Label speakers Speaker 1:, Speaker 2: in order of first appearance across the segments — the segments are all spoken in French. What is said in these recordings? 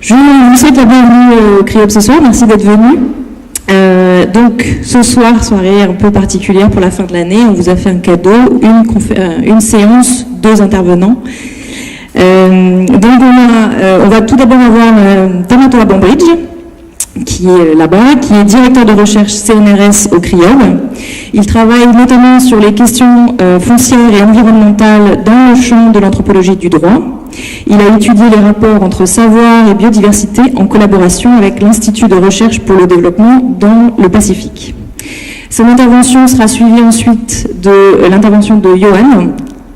Speaker 1: Je vous souhaite la bienvenue au Cryop ce soir, merci d'être venus. Donc ce soir, soirée un peu particulière pour la fin de l'année, on vous a fait un cadeau, une séance, 2 intervenants. Donc on va tout d'abord avoir Tamatoa Bambridge, qui est là-bas, qui est directeur de recherche CNRS au CRIOB. Il travaille notamment sur les questions foncières et environnementales dans le champ de l'anthropologie du droit. Il a étudié les rapports entre savoir et biodiversité en collaboration avec l'Institut de recherche pour le développement dans le Pacifique. Son intervention sera suivie ensuite de l'intervention de Johan,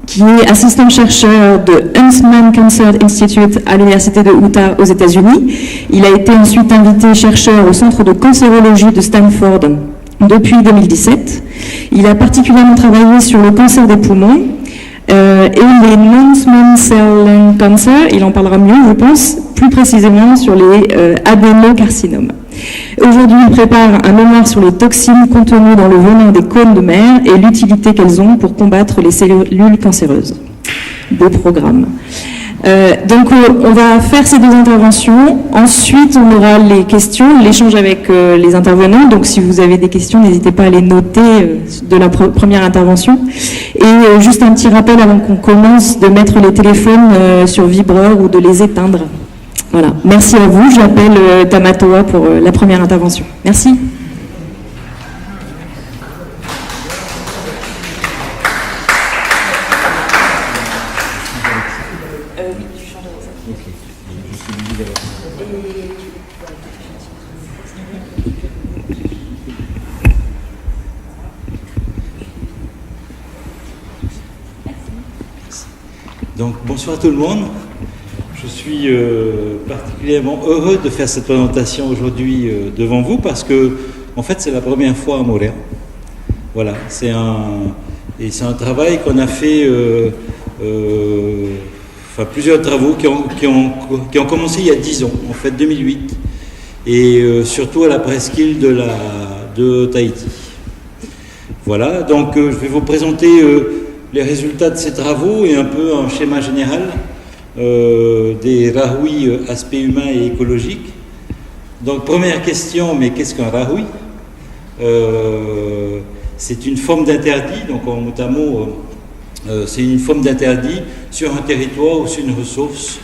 Speaker 1: qui est assistant-chercheur de Huntsman Cancer Institute à l'Université de Utah aux États-Unis. Il a été ensuite invité chercheur au Centre de cancérologie de Stanford depuis 2017. Il a particulièrement travaillé sur le cancer des poumons et les non-small cell lung cancer, il en parlera mieux, je pense, plus précisément sur les adénocarcinomes. Aujourd'hui, il prépare un mémoire sur les toxines contenues dans le venin des cônes de mer et l'utilité qu'elles ont pour combattre les cellules cancéreuses. Beau programme. Donc, on va faire ces 2 interventions. Ensuite, on aura les questions, l'échange avec les intervenants. Donc, si vous avez des questions, n'hésitez pas à les noter de la première intervention. Et juste un petit rappel avant qu'on commence de mettre les téléphones sur vibreur ou de les éteindre. Voilà. Merci à vous. J'appelle Tamatoa pour la première intervention. Merci.
Speaker 2: Donc, bonsoir à tout le monde. Je suis particulièrement heureux de faire cette présentation aujourd'hui devant vous parce que, en fait, c'est la première fois à Montréal. Voilà, c'est un travail qu'on a fait, plusieurs travaux qui ont commencé il y a 10 ans, en fait, 2008, et surtout à la presqu'île de Tahiti. Voilà, donc je vais vous présenter les résultats de ces travaux et un peu un schéma général des rahui aspects humains et écologiques. Donc première question, mais qu'est-ce qu'un rahui? C'est une forme d'interdit, donc en mot à mot, c'est une forme d'interdit sur un territoire ou sur une ressource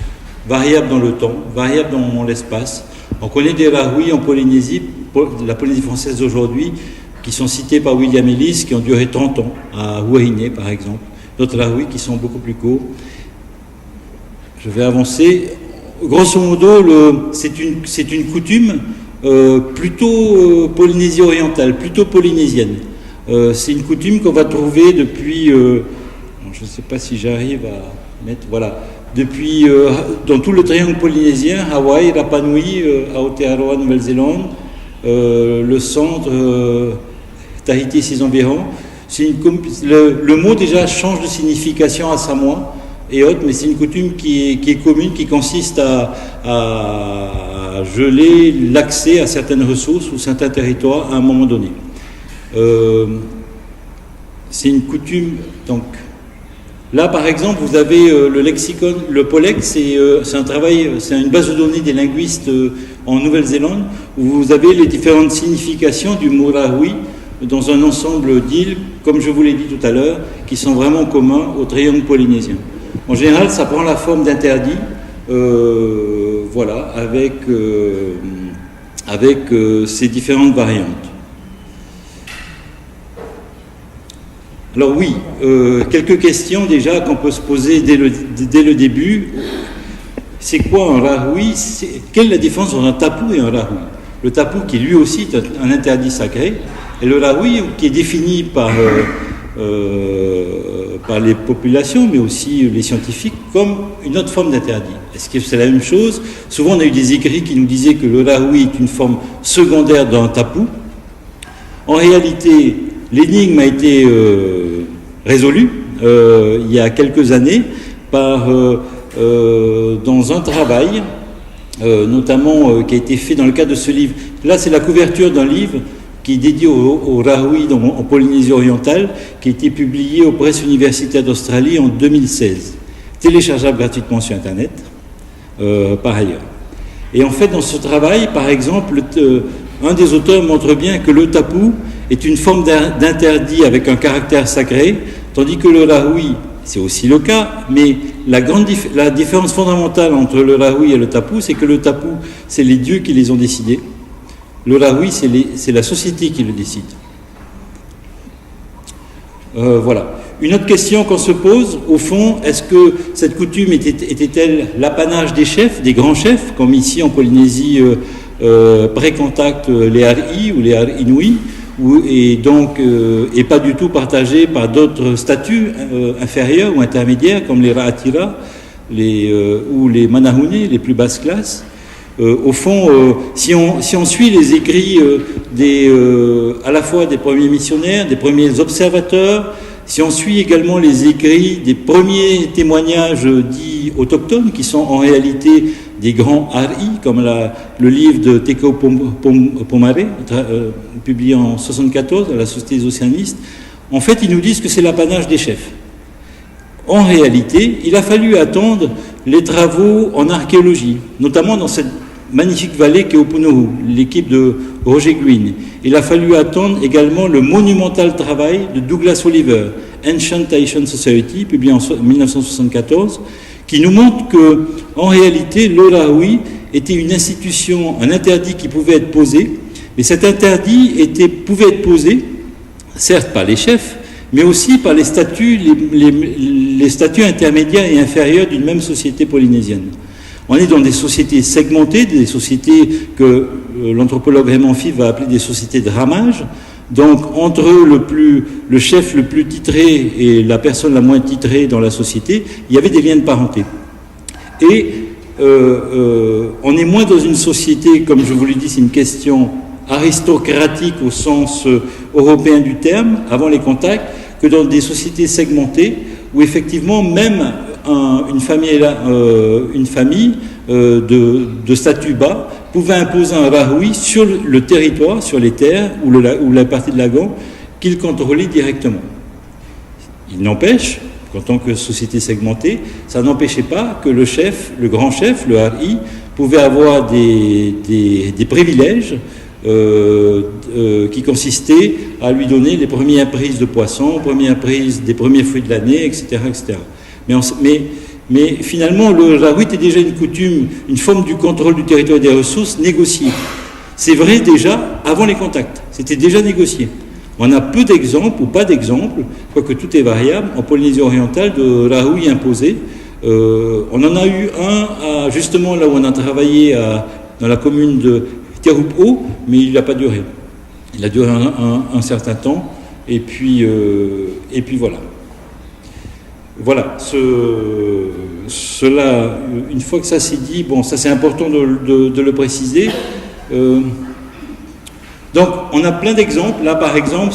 Speaker 2: variable dans le temps, variable dans l'espace. On connaît des rahui en Polynésie, la Polynésie française d'aujourd'hui, qui sont cités par William Ellis, qui ont duré 30 ans, à Huahinay par exemple. D'autres rahui qui sont beaucoup plus courts. Je vais avancer. Grosso modo, c'est une coutume plutôt Polynésie orientale, plutôt polynésienne. C'est une coutume qu'on va trouver depuis, je ne sais pas si j'arrive à mettre, voilà, depuis dans tout le triangle polynésien, Hawaï, Rapa Nui, Aotearoa, Nouvelle-Zélande, le centre, Tahiti et ses environs. Le mot déjà change de signification à Samoa et autres, mais c'est une coutume qui est commune, qui consiste à geler l'accès à certaines ressources ou certains territoires à un moment donné. C'est une coutume, donc là par exemple vous avez le lexicon, le POLEX, c'est un travail, c'est une base de données des linguistes en Nouvelle-Zélande où vous avez les différentes significations du mot rahui dans un ensemble d'îles, comme je vous l'ai dit tout à l'heure, qui sont vraiment communs au triangle polynésien. En général, ça prend la forme d'interdit, voilà, avec ces différentes variantes. Alors oui, quelques questions déjà qu'on peut se poser dès le début. C'est quoi un rahui? Quelle est la différence entre un tapu et un rahui? Le tapu qui lui aussi est un interdit sacré, et le rahui qui est défini par les populations, mais aussi les scientifiques, comme une autre forme d'interdit. Est-ce que c'est la même chose? Souvent on a eu des écrits qui nous disaient que le rahui est une forme secondaire d'un tapu. En réalité, l'énigme a été résolue il y a quelques années dans un travail, notamment qui a été fait dans le cadre de ce livre. Là, c'est la couverture d'un livre qui est dédié au rahui en Polynésie orientale, qui a été publié aux presses universitaires d'Australie en 2016, téléchargeable gratuitement sur Internet, par ailleurs. Et en fait, dans ce travail, par exemple, un des auteurs montre bien que le tapou est une forme d'interdit avec un caractère sacré, tandis que le rahoui, c'est aussi le cas, mais la différence fondamentale entre le rahoui et le tapou, c'est que le tapou, c'est les dieux qui les ont décidés. Le rahoui, c'est la société qui le décide. Voilà. Une autre question qu'on se pose, au fond, est-ce que cette coutume était-elle l'apanage des chefs, des grands chefs, comme ici en Polynésie, pré-contact les Har'i ou les Har'inui, et pas du tout partagée par d'autres statuts inférieurs ou intermédiaires, comme les Ra'atira ou les Manahune, les plus basses classes. Au fond, si on suit les écrits à la fois des premiers missionnaires, des premiers observateurs, si on suit également les écrits des premiers témoignages dits autochtones, qui sont en réalité des grands Har'i, comme le livre de Tekao Pomare, publié en 1974 à la Société des Océanistes, en fait, ils nous disent que c'est l'apanage des chefs. En réalité, il a fallu attendre les travaux en archéologie, notamment dans cette magnifique vallée qu'est Opunohu, l'équipe de Roger Green. Il a fallu attendre également le monumental travail de Douglas Oliver, Ancient Tahitian Society, publié en 1974, qui nous montre que, en réalité, le rahoui était une institution, un interdit qui pouvait être posé, mais cet interdit pouvait être posé, certes par les chefs, mais aussi par les statuts intermédiaires et inférieurs d'une même société polynésienne. On est dans des sociétés segmentées, des sociétés que l'anthropologue Raymond Fils va appeler des sociétés de ramage. Donc, entre le chef le plus titré et la personne la moins titrée dans la société, il y avait des liens de parenté. Et on est moins dans une société, comme je vous l'ai dit, c'est une question aristocratique au sens européen du terme, avant les contacts, que dans des sociétés segmentées, où effectivement, même une famille de statut bas pouvait imposer un rahoui sur le territoire, sur les terres ou la partie de Lagan qu'il contrôlait directement. Il n'empêche qu'en tant que société segmentée, ça n'empêchait pas que le chef, le grand chef, le Har'i, pouvait avoir des privilèges qui consistaient à lui donner les premières prises de poissons, premières prises des premiers fruits de l'année, etc., etc. Mais finalement, le rahoui était déjà une coutume, une forme du contrôle du territoire et des ressources négociée. C'est vrai déjà avant les contacts, c'était déjà négocié. On a peu d'exemples ou pas d'exemples, quoique tout est variable, en Polynésie orientale de rahoui imposé. On en a eu un justement là où on a travaillé dans la commune de Terupo, mais il n'a pas duré. Il a duré un certain temps, et puis voilà. Voilà, cela, une fois que ça s'est dit, bon, ça c'est important de le préciser. Donc, on a plein d'exemples. Là, par exemple,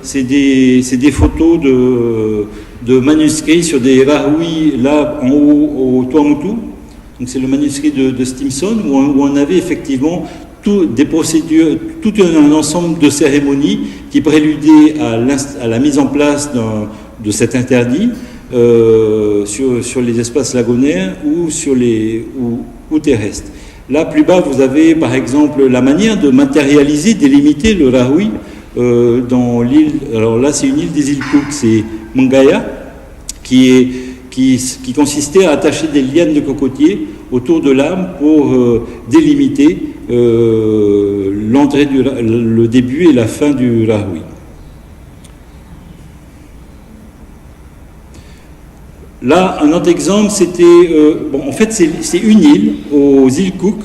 Speaker 2: c'est des photos de manuscrits sur des rahoui, là, en haut, au Tuamotu. Donc, c'est le manuscrit de Stimson, où on avait effectivement des procédures, tout un ensemble de cérémonies qui préludaient à la mise en place de cet interdit. Sur les espaces lagonaires ou ou terrestres. Là, plus bas, vous avez par exemple la manière de matérialiser, délimiter le rahoui dans l'île. Alors là, c'est une île des îles Cook, c'est Mangaya, qui consistait à attacher des lianes de cocotiers autour de l'âme pour délimiter le début et la fin du rahoui. Là, un autre exemple, c'était... en fait, c'est une île, aux îles Cook,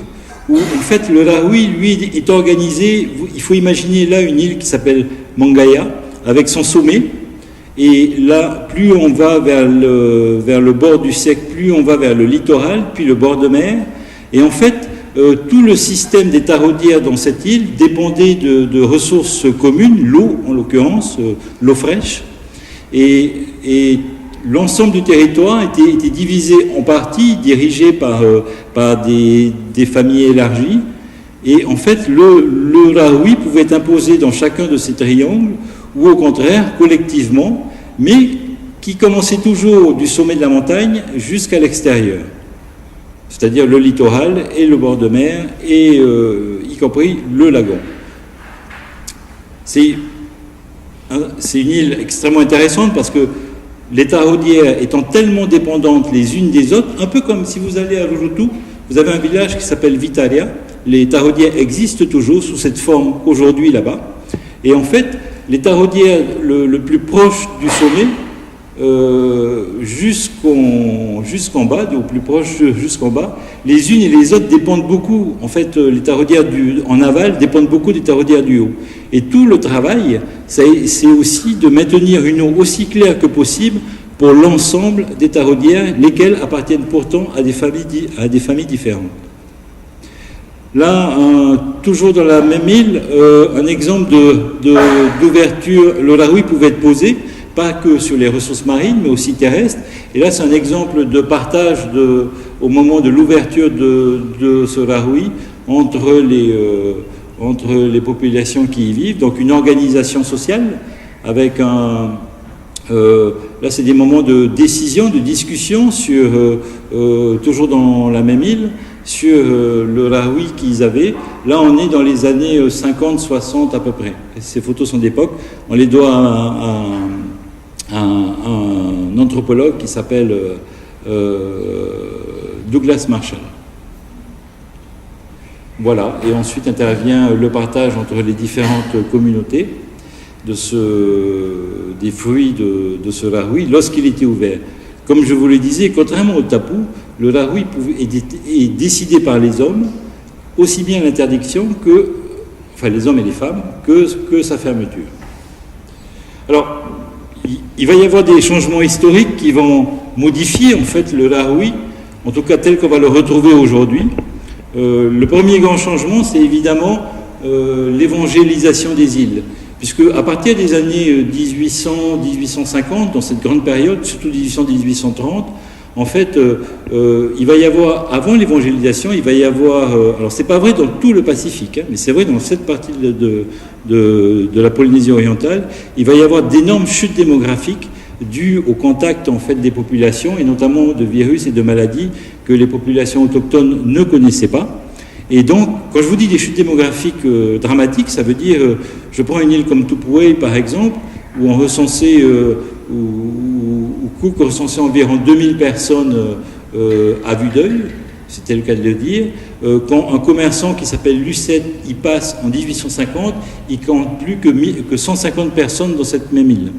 Speaker 2: où, en fait, le rahoui, lui, est organisé... Il faut imaginer, là, une île qui s'appelle Mangaya, avec son sommet. Et là, plus on va vers le bord du sec, plus on va vers le littoral, puis le bord de mer. Et en fait, tout le système des taraudières dans cette île dépendait de ressources communes, l'eau, en l'occurrence, l'eau fraîche. Et l'ensemble du territoire était divisé en parties, dirigé par des familles élargies. Et en fait, le rahoui pouvait être imposé dans chacun de ces triangles, ou au contraire, collectivement, mais qui commençait toujours du sommet de la montagne jusqu'à l'extérieur. c'est-à-dire le littoral et le bord de mer, et y compris le lagon. C'est une île extrêmement intéressante parce que les taraudières étant tellement dépendantes les unes des autres, un peu comme si vous allez à Rurutu, vous avez un village qui s'appelle Vitaria, les taraudières existent toujours sous cette forme aujourd'hui là-bas, et en fait, les taraudières le plus proche du sommet, jusqu'en bas, au plus proche jusqu'en bas, les unes et les autres dépendent beaucoup, en fait, les taraudières en aval dépendent beaucoup des taraudières du haut. Et tout le travail, c'est aussi de maintenir une eau aussi claire que possible pour l'ensemble des taraudières, lesquelles appartiennent pourtant à des familles différentes. Là, toujours dans la même île, un exemple d'ouverture, le Rahui pouvait être posé, pas que sur les ressources marines, mais aussi terrestres. Et là, c'est un exemple de partage au moment de l'ouverture de ce Rahui entre les populations qui y vivent. Donc une organisation sociale avec là, c'est des moments de décision, de discussion sur, toujours dans la même île, sur le Rahui qu'ils avaient. Là, on est dans les années 50-60 à peu près. Ces photos sont d'époque. On les doit à un anthropologue qui s'appelle Douglas Marshall. Voilà, et ensuite intervient le partage entre les différentes communautés des fruits de ce Rahui lorsqu'il était ouvert. Comme je vous le disais, contrairement au tapu, le Rahui est décidé par les hommes, aussi bien l'interdiction enfin les hommes et les femmes, que sa fermeture. Alors, il va y avoir des changements historiques qui vont modifier en fait le Rahui, en tout cas tel qu'on va le retrouver aujourd'hui. Le premier grand changement, c'est évidemment l'évangélisation des îles, puisque à partir des années 1800-1850, dans cette grande période, surtout 1800-1830, en fait, il va y avoir, avant l'évangélisation, il va y avoir, alors c'est pas vrai dans tout le Pacifique, hein, mais c'est vrai dans cette partie de la Polynésie orientale, il va y avoir d'énormes chutes démographiques dues au contact en fait des populations, et notamment de virus et de maladies que les populations autochtones ne connaissaient pas. Et donc, quand je vous dis des chutes démographiques dramatiques, ça veut dire, je prends une île comme Tupuai par exemple, où on recensait, où Cook recensait environ 2000 personnes à vue d'œil, c'était le cas de le dire. Quand un commerçant qui s'appelle Lucette y passe en 1850, il compte plus que 150 personnes dans cette même île.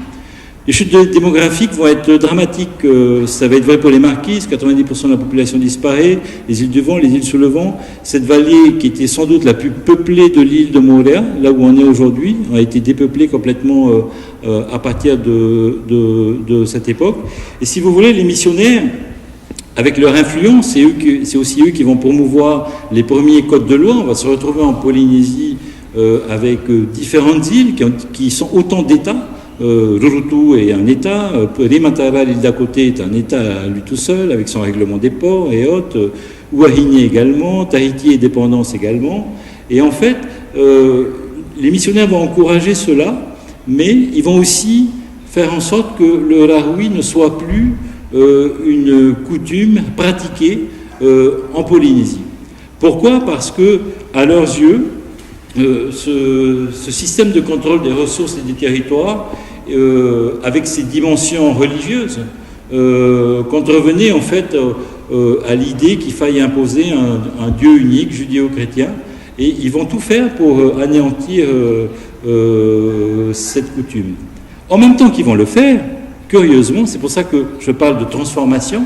Speaker 2: Les chutes démographiques vont être dramatiques, ça va être vrai pour les Marquises, 90% de la population disparaît, les îles du vent, les îles sous le vent. Cette vallée qui était sans doute la plus peuplée de l'île de Moorea, là où on est aujourd'hui, a été dépeuplée complètement à partir de cette époque. Et si vous voulez, les missionnaires, avec leur influence, c'est aussi eux qui vont promouvoir les premiers codes de loi. On va se retrouver en Polynésie avec différentes îles qui sont autant d'États. Rurutu est un État, Rimatara, l'île d'à côté, est un État à lui tout seul, avec son règlement des ports et autres, Wahine également, Tahiti et dépendance également. Et en fait, les missionnaires vont encourager cela, mais ils vont aussi faire en sorte que le Rahui ne soit plus une coutume pratiquée en Polynésie. Pourquoi ? Parce que, à leurs yeux, ce système de contrôle des ressources et des territoires, avec ses dimensions religieuses, contrevenait en fait à l'idée qu'il faille imposer un Dieu unique, judéo-chrétien, et ils vont tout faire pour anéantir cette coutume. En même temps qu'ils vont le faire, curieusement, c'est pour ça que je parle de transformation,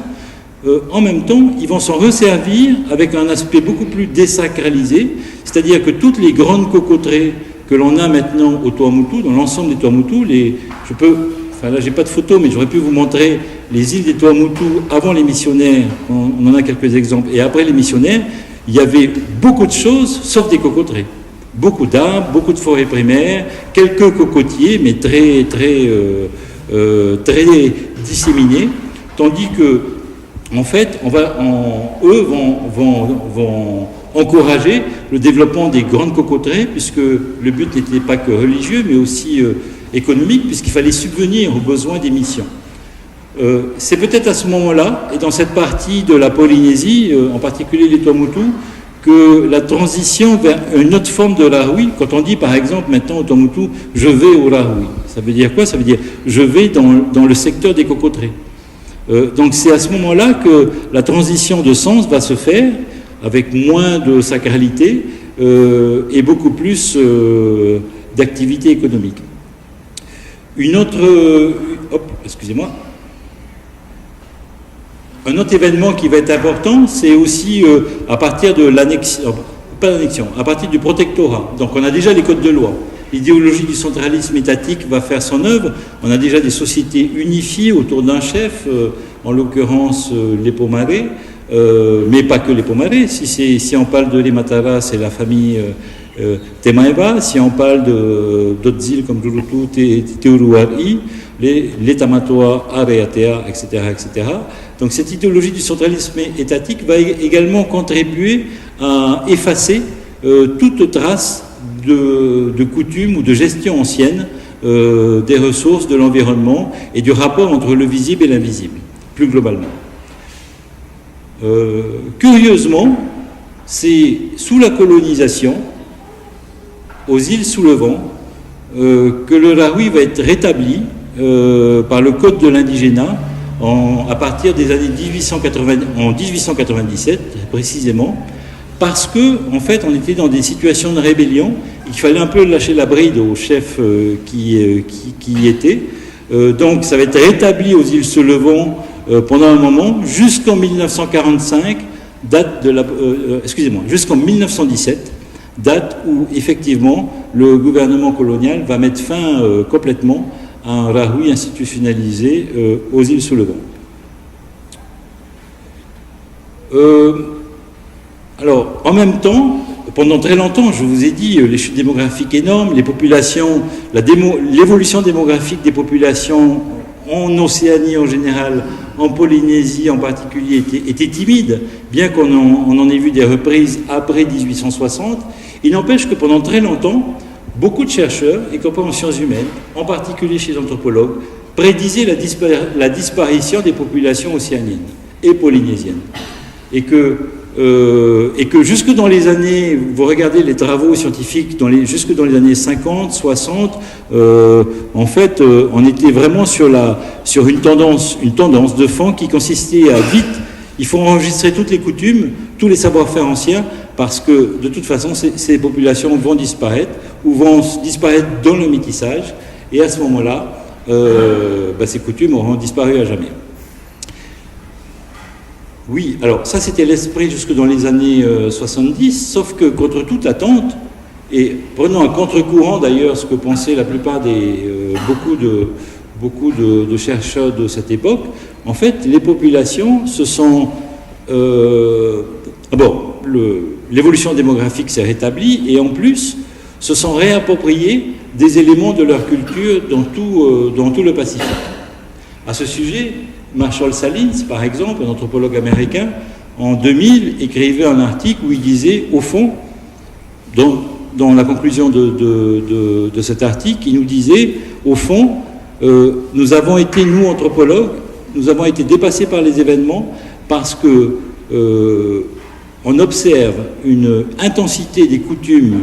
Speaker 2: en même temps, ils vont s'en resservir avec un aspect beaucoup plus désacralisé, c'est-à-dire que toutes les grandes cocoteries que l'on a maintenant au Tuamotu, dans l'ensemble des Tuamotu, là j'ai pas de photo, mais j'aurais pu vous montrer les îles des Tuamotu avant les missionnaires, on en a quelques exemples, et après les missionnaires, il y avait beaucoup de choses, sauf des cocoteries. Beaucoup d'arbres, beaucoup de forêts primaires, quelques cocotiers, mais très disséminés, tandis que en fait, eux vont encourager le développement des grandes cocoteries, puisque le but n'était pas que religieux, mais aussi économique, puisqu'il fallait subvenir aux besoins des missions. C'est peut-être à ce moment-là, et dans cette partie de la Polynésie, en particulier les Tuamotu, que la transition vers une autre forme de Rahui, quand on dit par exemple maintenant au Tuamotu, je vais au Rahui, ça veut dire quoi? Ça veut dire je vais dans le secteur des cocoteraies. Donc c'est à ce moment-là que la transition de sens va se faire, avec moins de sacralité et beaucoup plus d'activité économique. Une autre... excusez-moi. Un autre événement qui va être important, c'est aussi à partir de l'annexion, pas l'annexion, à partir du protectorat. Donc on a déjà les codes de loi. L'idéologie du centralisme étatique va faire son œuvre. On a déjà des sociétés unifiées autour d'un chef, en l'occurrence les Pomaré, mais pas que les Pomaré. Si on parle de les Matara, c'est la famille Temaeva. Si on parle d'autres îles comme Rurutu, Teuruari, les Tamatoa, Areatea, etc., etc. Donc cette idéologie du centralisme étatique va également contribuer à effacer toute trace de coutumes ou de gestion ancienne des ressources, de l'environnement et du rapport entre le visible et l'invisible, plus globalement. Curieusement, c'est sous la colonisation, aux îles sous le vent, que le Rahui va être rétabli par le Code de l'indigénat à partir des années 1897 précisément, parce que en fait on était dans des situations de rébellion, il fallait un peu lâcher la bride aux chefs qui y étaient. Donc ça va être rétabli aux îles sous le vent pendant un moment, jusqu'en 1945, jusqu'en 1917, date où effectivement le gouvernement colonial va mettre fin complètement à un Rahui institutionnalisé aux îles sous le vent. Alors, en même temps, pendant très longtemps, je vous ai dit, les chutes démographiques énormes, les populations, l'évolution démographique des populations en Océanie en général, en Polynésie en particulier, était timide, bien qu'on en ait vu des reprises après 1860. Il n'empêche que pendant très longtemps, beaucoup de chercheurs, y compris en sciences humaines, en particulier chez les anthropologues, prédisaient la disparition des populations océaniennes et polynésiennes. Et que jusque dans les années, vous regardez les travaux scientifiques, jusque dans les années 50, 60, en fait, on était vraiment sur une tendance de fond qui consistait à vite, il faut enregistrer toutes les coutumes, tous les savoir-faire anciens, parce que de toute façon, ces populations vont disparaître, ou vont disparaître dans le métissage, et à ce moment-là, ces coutumes auront disparu à jamais. Oui, alors ça c'était l'esprit jusque dans les années 70, sauf que contre toute attente, et prenant à contre-courant d'ailleurs ce que pensaient la plupart beaucoup de chercheurs de cette époque, en fait les populations se sont... l'évolution démographique s'est rétablie et en plus se sont réappropriés des éléments de leur culture dans tout le Pacifique. À ce sujet, Marshall Salins, par exemple, un anthropologue américain, en 2000, écrivait un article où il disait, au fond, dans la conclusion de cet article, il nous disait, au fond, nous avons été, nous, anthropologues, nous avons été dépassés par les événements parce que on observe une intensité des coutumes,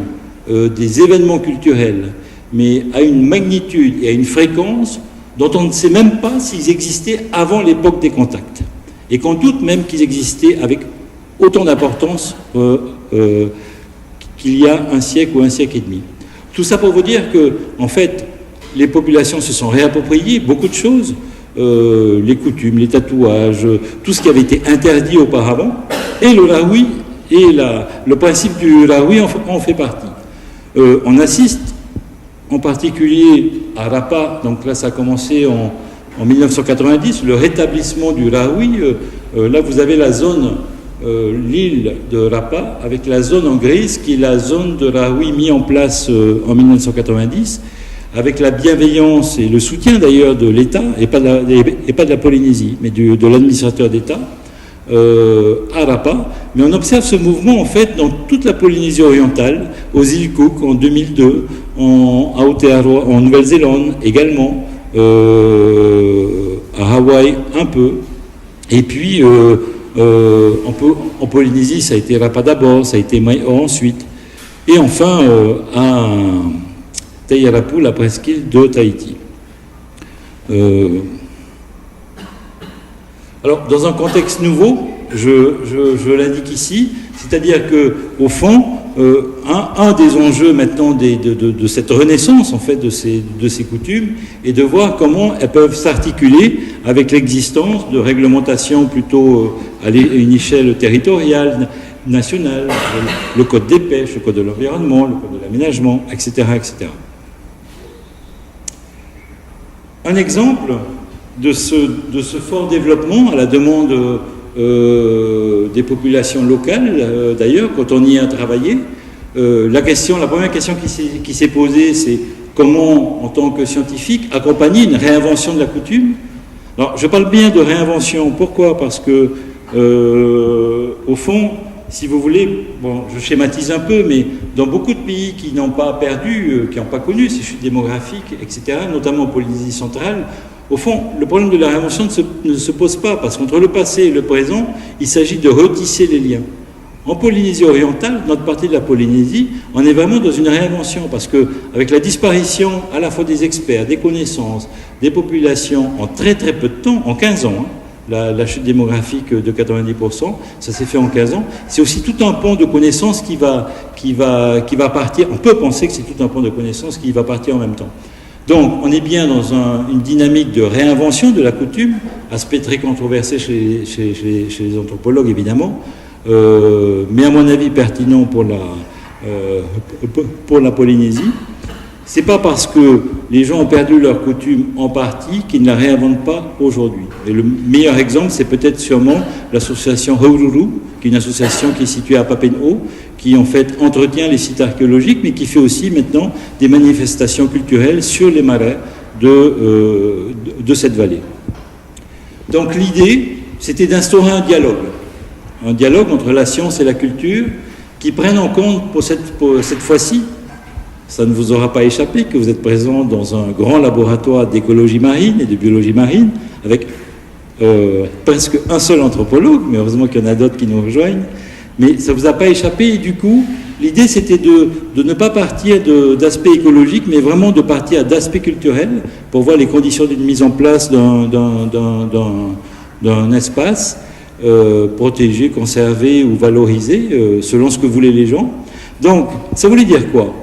Speaker 2: des événements culturels, mais à une magnitude et à une fréquence dont on ne sait même pas s'ils existaient avant l'époque des contacts, et qu'on doute même qu'ils existaient avec autant d'importance qu'il y a un siècle ou un siècle et demi. Tout ça pour vous dire que, en fait, les populations se sont réappropriées beaucoup de choses, les coutumes, les tatouages, tout ce qui avait été interdit auparavant, et le Rahui et le principe du Rahui en fait partie. On assiste en particulier à Rapa, donc là ça a commencé en 1990, le rétablissement du Rahui. Là vous avez la zone, l'île de Rapa, avec la zone en grise qui est la zone de Rahui mise en place en 1990, avec la bienveillance et le soutien d'ailleurs de l'État, et pas de la Polynésie, mais de l'administrateur d'État, à Rapa. Mais on observe ce mouvement en fait dans toute la Polynésie orientale, aux îles Cook en 2002, en Aotearoa, en Nouvelle-Zélande également, à à Hawaï un peu, et puis en Polynésie, ça a été Rapa d'abord, ça a été Mai'o ensuite, et enfin à Taiyarapu, la presqu'île de Tahiti. Alors, dans un contexte nouveau, je l'indique ici, c'est-à-dire que, au fond, un des enjeux maintenant de cette renaissance en fait de ces coutumes est de voir comment elles peuvent s'articuler avec l'existence de réglementations plutôt à une échelle territoriale, nationale, le code des pêches, le code de l'environnement, le code de l'aménagement, etc., etc. Un exemple de ce fort développement à la demande des populations locales, d'ailleurs, quand on y a travaillé, la première question qui s'est posée, c'est comment, en tant que scientifique, accompagner une réinvention de la coutume. Alors, je parle bien de réinvention. Pourquoi ? Parce que, au fond, si vous voulez, bon, je schématise un peu, mais dans beaucoup de pays qui n'ont pas perdu, qui n'ont pas connu ces chutes démographiques, etc., notamment en Polynésie centrale, au fond, le problème de la réinvention ne se pose pas, parce qu'entre le passé et le présent, il s'agit de retisser les liens. En Polynésie orientale, notre partie de la Polynésie, on est vraiment dans une réinvention, parce qu'avec la disparition à la fois des experts, des connaissances, des populations, en très très peu de temps, en 15 ans, la chute démographique de 90%, ça s'est fait en 15 ans, c'est aussi tout un pan de connaissances qui va partir, on peut penser que c'est tout un pan de connaissances qui va partir en même temps. Donc, on est bien dans une dynamique de réinvention de la coutume, aspect très controversé chez les anthropologues, évidemment, mais à mon avis pertinent pour la Polynésie. C'est pas parce que les gens ont perdu leur coutume en partie qu'ils ne la réinventent pas aujourd'hui. Et le meilleur exemple, c'est peut-être sûrement l'association Haururu, qui est une association qui est située à Papen'o, qui en fait entretient les sites archéologiques, mais qui fait aussi maintenant des manifestations culturelles sur les marais de cette vallée. Donc l'idée, c'était d'instaurer un dialogue entre la science et la culture, qui prenne en compte pour cette fois-ci, ça ne vous aura pas échappé que vous êtes présent dans un grand laboratoire d'écologie marine et de biologie marine, avec presque un seul anthropologue, mais heureusement qu'il y en a d'autres qui nous rejoignent. Mais ça ne vous a pas échappé, et du coup, l'idée c'était de ne pas partir d'aspect écologique, mais vraiment de partir d'aspect culturel, pour voir les conditions d'une mise en place d'un espace protégé, conservé ou valorisé, selon ce que voulaient les gens. Donc, ça voulait dire quoi ?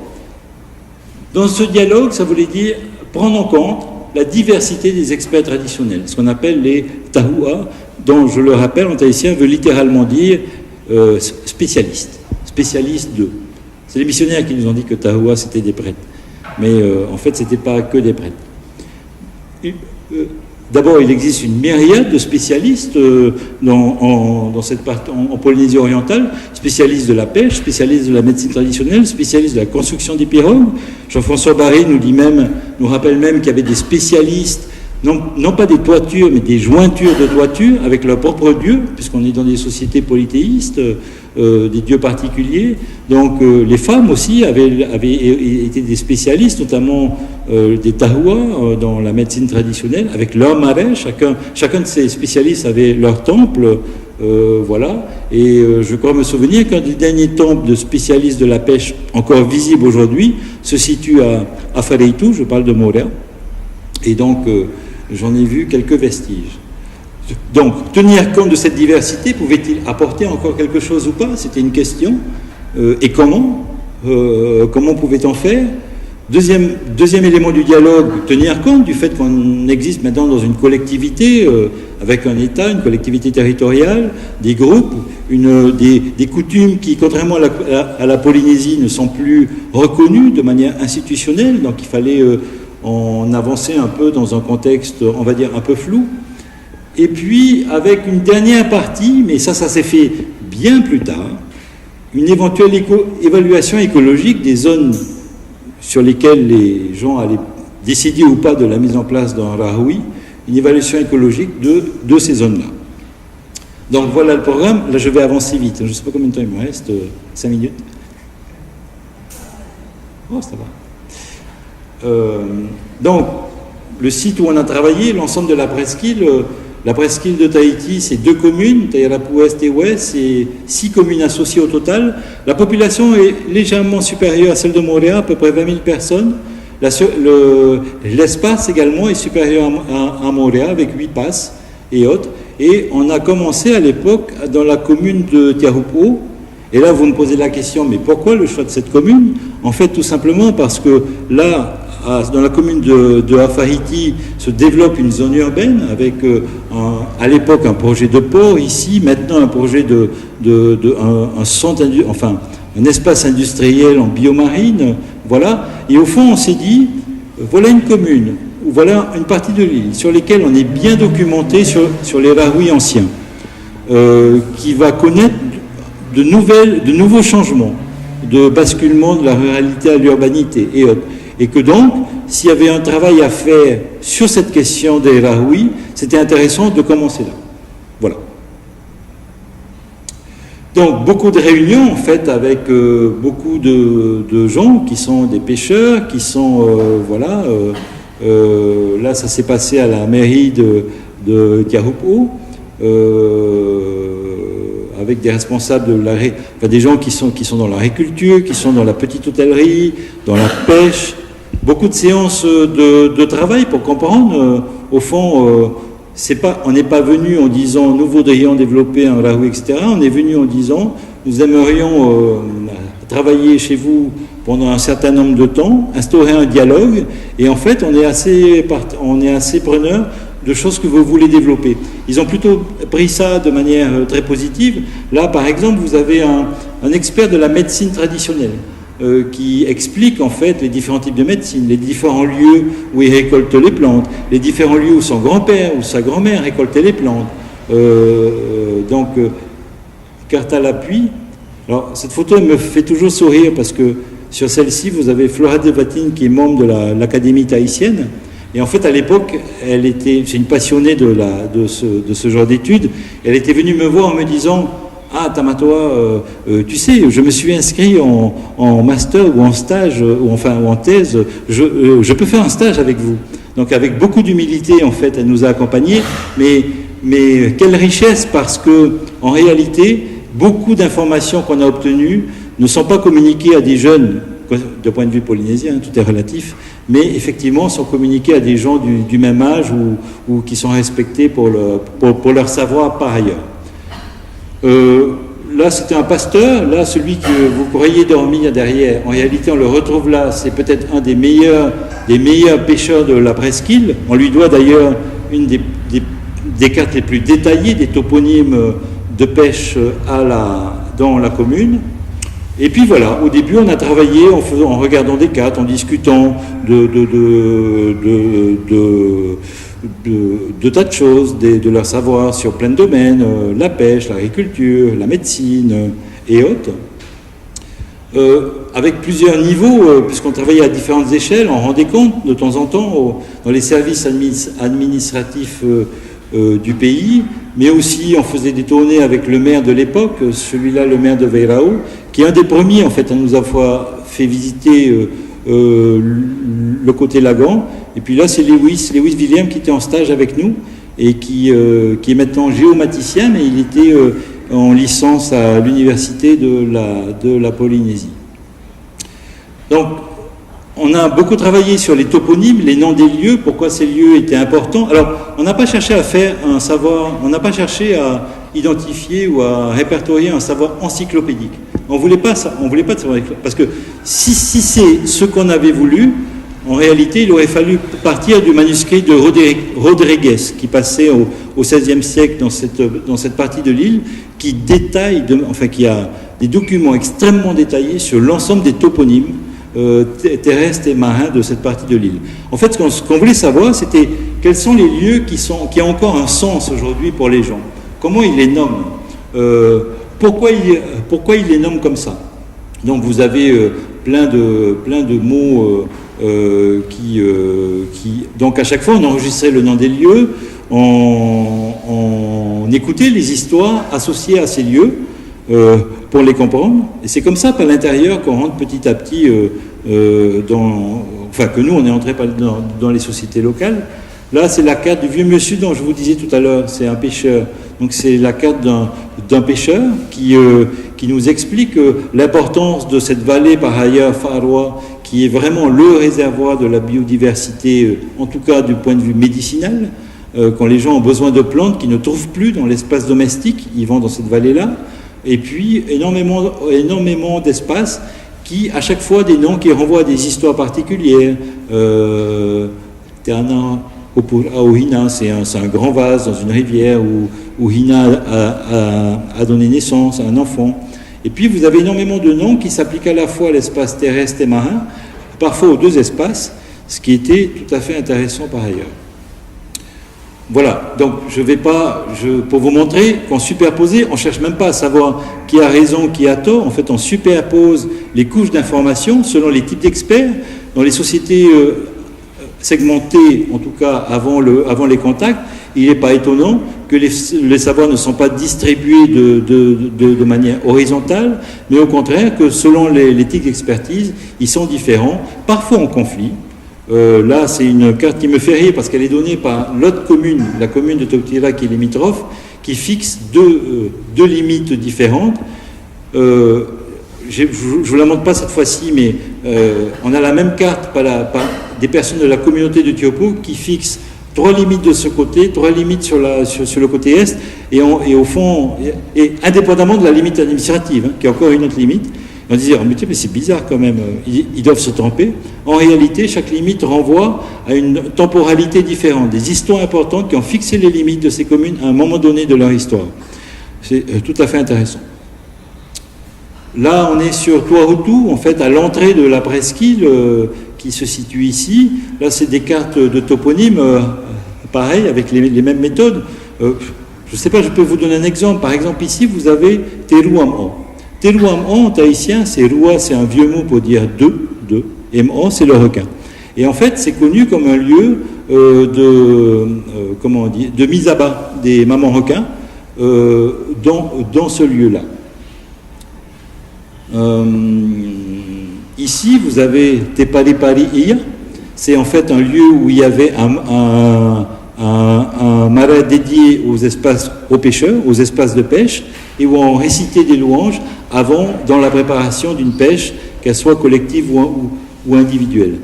Speaker 2: Dans ce dialogue, ça voulait dire prendre en compte la diversité des experts traditionnels, ce qu'on appelle les tahua, dont, je le rappelle, en tahitien, veut littéralement dire spécialiste de. C'est les missionnaires qui nous ont dit que tahua, c'était des prêtres. Mais en fait, ce n'était pas que des prêtres. D'abord, il existe une myriade de spécialistes dans cette partie, en Polynésie orientale, spécialistes de la pêche, spécialistes de la médecine traditionnelle, spécialistes de la construction des pirogues. Jean-François Barré nous rappelle même qu'il y avait des spécialistes, non pas des toitures, mais des jointures de toitures avec leur propre dieu, puisqu'on est dans des sociétés polythéistes, des dieux particuliers. Donc les femmes aussi avaient été des spécialistes, notamment des tahua dans la médecine traditionnelle, avec leur marais. Chacun de ces spécialistes avait leur temple, voilà. Et je crois me souvenir qu'un des derniers temples de spécialistes de la pêche encore visible aujourd'hui se situe à Whareitu, je parle de Morea. Et donc j'en ai vu quelques vestiges. Donc, tenir compte de cette diversité, pouvait-il apporter encore quelque chose ou pas ? C'était une question. Et comment ? Comment pouvait-on faire ? Deuxième élément du dialogue, tenir compte du fait qu'on existe maintenant dans une collectivité, avec un État, une collectivité territoriale, des groupes, des coutumes qui, contrairement à la Polynésie, ne sont plus reconnues de manière institutionnelle. Donc, il fallait en avancer un peu dans un contexte, on va dire, un peu flou. Et puis, avec une dernière partie, mais ça s'est fait bien plus tard, une éventuelle évaluation écologique des zones sur lesquelles les gens allaient décider ou pas de la mise en place d'un rahui, une évaluation écologique de ces zones-là. Donc voilà le programme. Là, je vais avancer vite. Je ne sais pas combien de temps il me reste. 5 minutes. Oh, ça va. Donc, le site où on a travaillé, l'ensemble de la presqu'île. La presqu'île de Tahiti, c'est 2 communes, Tairapou Est et Ouest, c'est 6 communes associées au total. La population est légèrement supérieure à celle de Moorea, à peu près 20 000 personnes. L'espace également est supérieur à Moorea, avec 8 passes et autres. Et on a commencé à l'époque dans la commune de Tiahupo. Et là, vous me posez la question, mais pourquoi le choix de cette commune? En fait, tout simplement parce que là, dans la commune de Hafahiti se développe une zone urbaine avec à l'époque un projet de port ici, maintenant un projet un centre, enfin un espace industriel en biomarine, voilà. Et au fond, on s'est dit, voilà une commune, ou voilà une partie de l'île sur lesquelles on est bien documenté sur les Rahui anciens, qui va connaître de nouveaux changements, de basculement de la ruralité à l'urbanité et autres. Et que donc, s'il y avait un travail à faire sur cette question des Rahui, c'était intéressant de commencer là. Voilà. Donc, beaucoup de réunions, en fait, avec beaucoup de gens qui sont des pêcheurs, qui sont, voilà, là, ça s'est passé à la mairie de Tiahupo, avec des responsables des gens qui sont dans l'agriculture, qui sont dans la petite hôtellerie, dans la pêche. Beaucoup de séances de travail pour comprendre, au fond, on n'est pas venu en disant nous voudrions développer un Rahui, etc. On est venu en disant nous aimerions travailler chez vous pendant un certain nombre de temps, instaurer un dialogue, et en fait on est assez preneur de choses que vous voulez développer. Ils ont plutôt pris ça de manière très positive. Là, par exemple, vous avez un expert de la médecine traditionnelle qui explique en fait les différents types de médecine, les différents lieux où il récolte les plantes, les différents lieux où son grand-père ou sa grand-mère récoltait les plantes. Donc, carte à l'appui. Alors, cette photo elle me fait toujours sourire parce que sur celle-ci, vous avez Flora Devatine qui est membre de l'Académie tahitienne. Et en fait, à l'époque, c'est une passionnée de ce genre d'études. Elle était venue me voir en me disant « Ah, Tamatoa, tu sais, je me suis inscrit en master ou en stage, ou en thèse, je peux faire un stage avec vous. » Donc avec beaucoup d'humilité, en fait, elle nous a accompagnés. Mais quelle richesse, parce que en réalité, beaucoup d'informations qu'on a obtenues ne sont pas communiquées à des jeunes, de point de vue polynésien, tout est relatif, mais effectivement sont communiqués à des gens du même âge ou qui sont respectés pour leur savoir par ailleurs. Là, c'était un pasteur. Là, celui que vous croyez dormir derrière, en réalité, on le retrouve là. C'est peut-être un des meilleurs pêcheurs de la presqu'île. On lui doit d'ailleurs une des cartes les plus détaillées des toponymes de pêche dans la commune. Et puis voilà, au début, on a travaillé en regardant des cartes, en discutant de tas de choses, de leur savoir sur plein de domaines, la pêche, l'agriculture, la médecine et autres. Avec plusieurs niveaux, puisqu'on travaillait à différentes échelles, on rendait compte de temps en temps dans les services administratifs du pays, mais aussi on faisait des tournées avec le maire de l'époque, celui-là, le maire de Veirao, qui est un des premiers en fait à nous avoir fait visiter le côté Lagan. Et puis là, c'est Lewis William qui était en stage avec nous et qui est maintenant géomaticien, mais il était en licence à l'université de la Polynésie. Donc, on a beaucoup travaillé sur les toponymes, les noms des lieux, pourquoi ces lieux étaient importants. Alors, on n'a pas cherché à faire un savoir, on n'a pas cherché à identifier ou à répertorier un savoir encyclopédique. On voulait pas ça, on voulait pas de savoir, parce que si c'est ce qu'on avait voulu, en réalité, il aurait fallu partir du manuscrit de Rodriguez, qui passait au XVIe siècle dans cette partie de l'île, qui détaille, qui a des documents extrêmement détaillés sur l'ensemble des toponymes terrestres et marins de cette partie de l'île. En fait, ce qu'on voulait savoir, c'était quels sont les lieux qui ont encore un sens aujourd'hui pour les gens. Comment ils les nomment, pourquoi ils les nomment comme ça. Donc vous avez plein de mots donc à chaque fois on enregistrait le nom des lieux, on écoutait les histoires associées à ces lieux pour les comprendre, et c'est comme ça par l'intérieur qu'on rentre petit à petit enfin que nous on est entré dans les sociétés locales. Là, c'est la carte du vieux monsieur dont je vous disais tout à l'heure, c'est un pêcheur. Donc c'est la carte d'un pêcheur qui nous explique l'importance de cette vallée, par ailleurs, Farwa, qui est vraiment le réservoir de la biodiversité, en tout cas du point de vue médicinal. Quand les gens ont besoin de plantes qu'ils ne trouvent plus dans l'espace domestique, ils vont dans cette vallée-là. Et puis, énormément d'espaces qui, à chaque fois, des noms qui renvoient à des histoires particulières. Terna Aohina, c'est un grand vase dans une rivière où Hina a donné naissance à un enfant. Et puis vous avez énormément de noms qui s'appliquent à la fois à l'espace terrestre et marin, parfois aux deux espaces, ce qui était tout à fait intéressant par ailleurs. Voilà, donc pour vous montrer qu'en superposé, on ne cherche même pas à savoir qui a raison, qui a tort. En fait, on superpose les couches d'informations selon les types d'experts. Dans les sociétés segmentées, en tout cas avant les contacts, il n'est pas étonnant que les savoirs ne sont pas distribués de manière horizontale, mais au contraire que selon les types d'expertise, ils sont différents, parfois en conflit. Là, c'est une carte qui me fait rire parce qu'elle est donnée par l'autre commune, la commune de Tokira qui est limitrophe, qui fixe deux limites différentes. Je ne vous la montre pas cette fois-ci, mais on a la même carte par des personnes de la communauté de Tiopo qui fixent 3 limites de ce côté, 3 limites sur le côté est, et au fond, et indépendamment de la limite administrative, hein, qui est encore une autre limite. On disait, mais c'est bizarre quand même, ils doivent se tromper. En réalité, chaque limite renvoie à une temporalité différente, des histoires importantes qui ont fixé les limites de ces communes à un moment donné de leur histoire. C'est tout à fait intéressant. Là, on est sur Tuahutu, en fait, à l'entrée de la presqu'île qui se situe ici. Là, c'est des cartes de toponymes, pareil, avec les mêmes méthodes. Je ne sais pas, je peux vous donner un exemple. Par exemple, ici, vous avez Teruam-o. Teruam-o, en tahitien, c'est Rua, c'est un vieux mot pour dire deux, et Mo, c'est le requin. Et en fait, c'est connu comme un lieu de mise à bas des mamans requins dans ce lieu-là. Ici, vous avez Tepalipari-Iya. C'est en fait un lieu où il y avait un marais dédié aux pêcheurs, aux espaces de pêche, et où on récitait des louanges dans la préparation d'une pêche, qu'elle soit collective ou individuelle.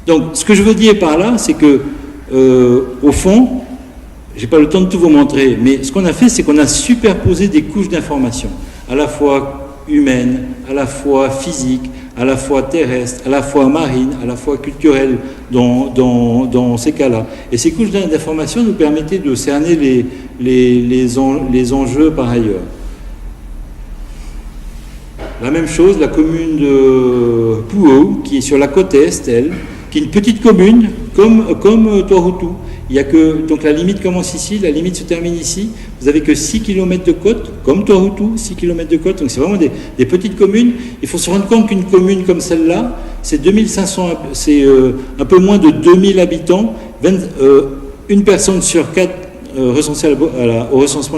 Speaker 2: Donc, ce que je veux dire par là, c'est que, au fond, je n'ai pas le temps de tout vous montrer, mais ce qu'on a fait, c'est qu'on a superposé des couches d'informations, à la fois humaines, à la fois physiques, à la fois terrestres, à la fois marines, à la fois culturelles dans ces cas-là. Et ces couches d'informations nous permettaient de cerner les enjeux par ailleurs. La même chose, la commune de Puo, qui est sur la côte est, elle, qui est une petite commune, comme Tuahutu. Il y a que, donc la limite commence ici, la limite se termine ici. Vous n'avez que 6 km de côte, comme Tuahutu, 6 km de côte. Donc c'est vraiment des petites communes. Il faut se rendre compte qu'une commune comme celle-là, c'est 2500, c'est un peu moins de 2000 habitants, une personne sur 4 recensée au recensement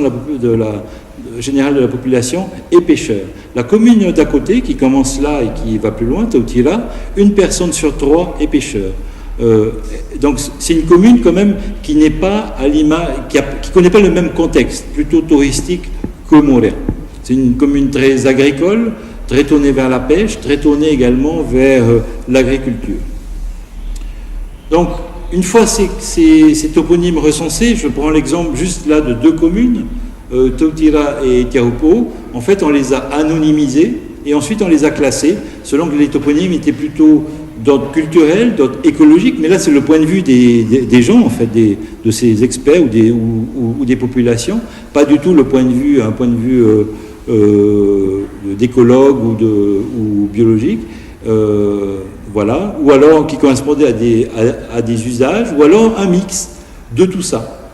Speaker 2: général de la population est pêcheur. La commune d'à côté, qui commence là et qui va plus loin, Tautira, une personne sur 3 est pêcheur. Donc c'est une commune quand même qui n'est pas à qui connaît pas le même contexte, plutôt touristique que Montréal. C'est une commune très agricole, très tournée vers la pêche, très tournée également vers l'agriculture. Donc une fois ces toponymes recensés, je prends l'exemple juste là de 2 communes, Tautira et Tiahupo. En fait, on les a anonymisés et ensuite on les a classés selon que les toponymes étaient plutôt d'ordre culturel, d'ordre écologique, mais là c'est le point de vue des gens, en fait, de ces experts ou des populations, pas du tout un point de vue d'écologue ou biologique, voilà, ou alors qui correspondait à des usages, ou alors un mix de tout ça.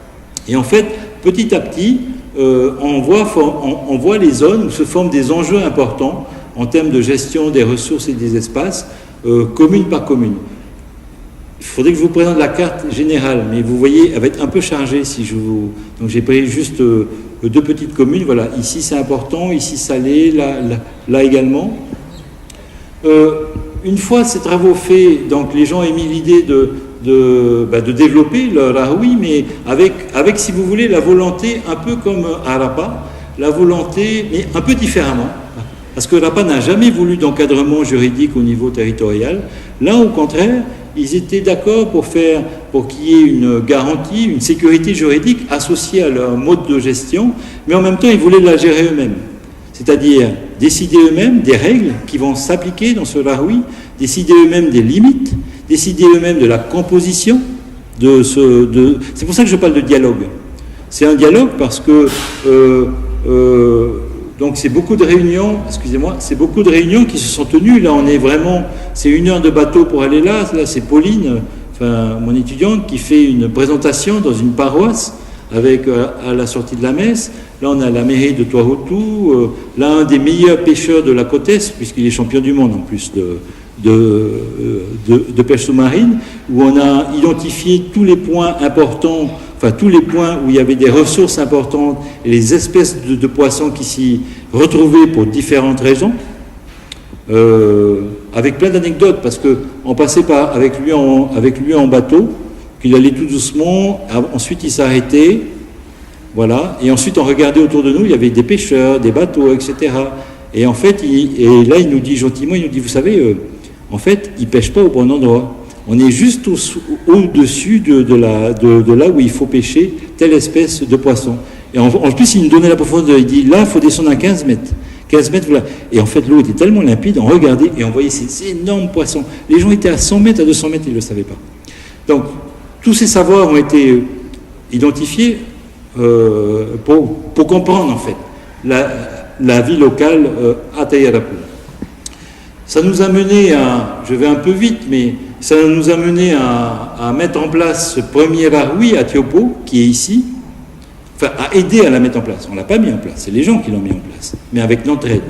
Speaker 2: Et en fait, petit à petit, on voit les zones où se forment des enjeux importants en termes de gestion des ressources et des espaces, commune par commune. Il faudrait que je vous présente la carte générale, mais vous voyez, elle va être un peu chargée donc j'ai pris juste 2 petites communes. Voilà, ici c'est important, ici Salé, là également. une fois ces travaux faits, donc les gens ont émis l'idée de développer le Rahoui, mais avec, si vous voulez, la volonté, un peu comme à Rapa, la volonté, mais un peu différemment. Parce que Rapa n'a jamais voulu d'encadrement juridique au niveau territorial. Là, au contraire, ils étaient d'accord pour qu'il y ait une garantie, une sécurité juridique associée à leur mode de gestion, mais en même temps, ils voulaient la gérer eux-mêmes. C'est-à-dire décider eux-mêmes des règles qui vont s'appliquer dans ce Rahoui, décider eux-mêmes des limites, décider eux-mêmes de la composition c'est pour ça que je parle de dialogue. C'est un dialogue parce que donc c'est beaucoup de réunions, c'est beaucoup de réunions qui se sont tenues. Là, c'est 1 heure de bateau pour aller là. Là, c'est Pauline, mon étudiante, qui fait une présentation dans une paroisse à la sortie de la messe. Là, on a la mairie de Toahutu, là, un des meilleurs pêcheurs de la côte Est, puisqu'il est champion du monde en plus de pêche sous-marine, où on a identifié tous les points importants, tous les points où il y avait des ressources importantes et les espèces de poissons qui s'y retrouvaient pour différentes raisons, avec plein d'anecdotes, parce qu'on passait avec lui en bateau, qu'il allait tout doucement, ensuite il s'arrêtait, voilà, et ensuite on regardait autour de nous, il y avait des pêcheurs, des bateaux, etc. Et en fait, là il nous dit gentiment, vous savez, en fait, ils ne pêchent pas au bon endroit. On est juste au-dessus de là où il faut pêcher telle espèce de poisson. Et en plus, il nous donnait la profondeur. Il dit, là, il faut descendre à 15 mètres. 15 mètres, voilà. Et en fait, l'eau était tellement limpide, on regardait et on voyait ces énormes poissons. Les gens étaient à 100 mètres, à 200 mètres, ils ne le savaient pas. Donc, tous ces savoirs ont été identifiés pour comprendre, en fait, la vie locale à Tayarapu. Ça nous a mené je vais un peu vite, mais ça nous a mené à mettre en place ce premier Rahoui à Tiopo, qui est ici, à aider à la mettre en place. On ne l'a pas mis en place, c'est les gens qui l'ont mis en place, mais avec notre aide.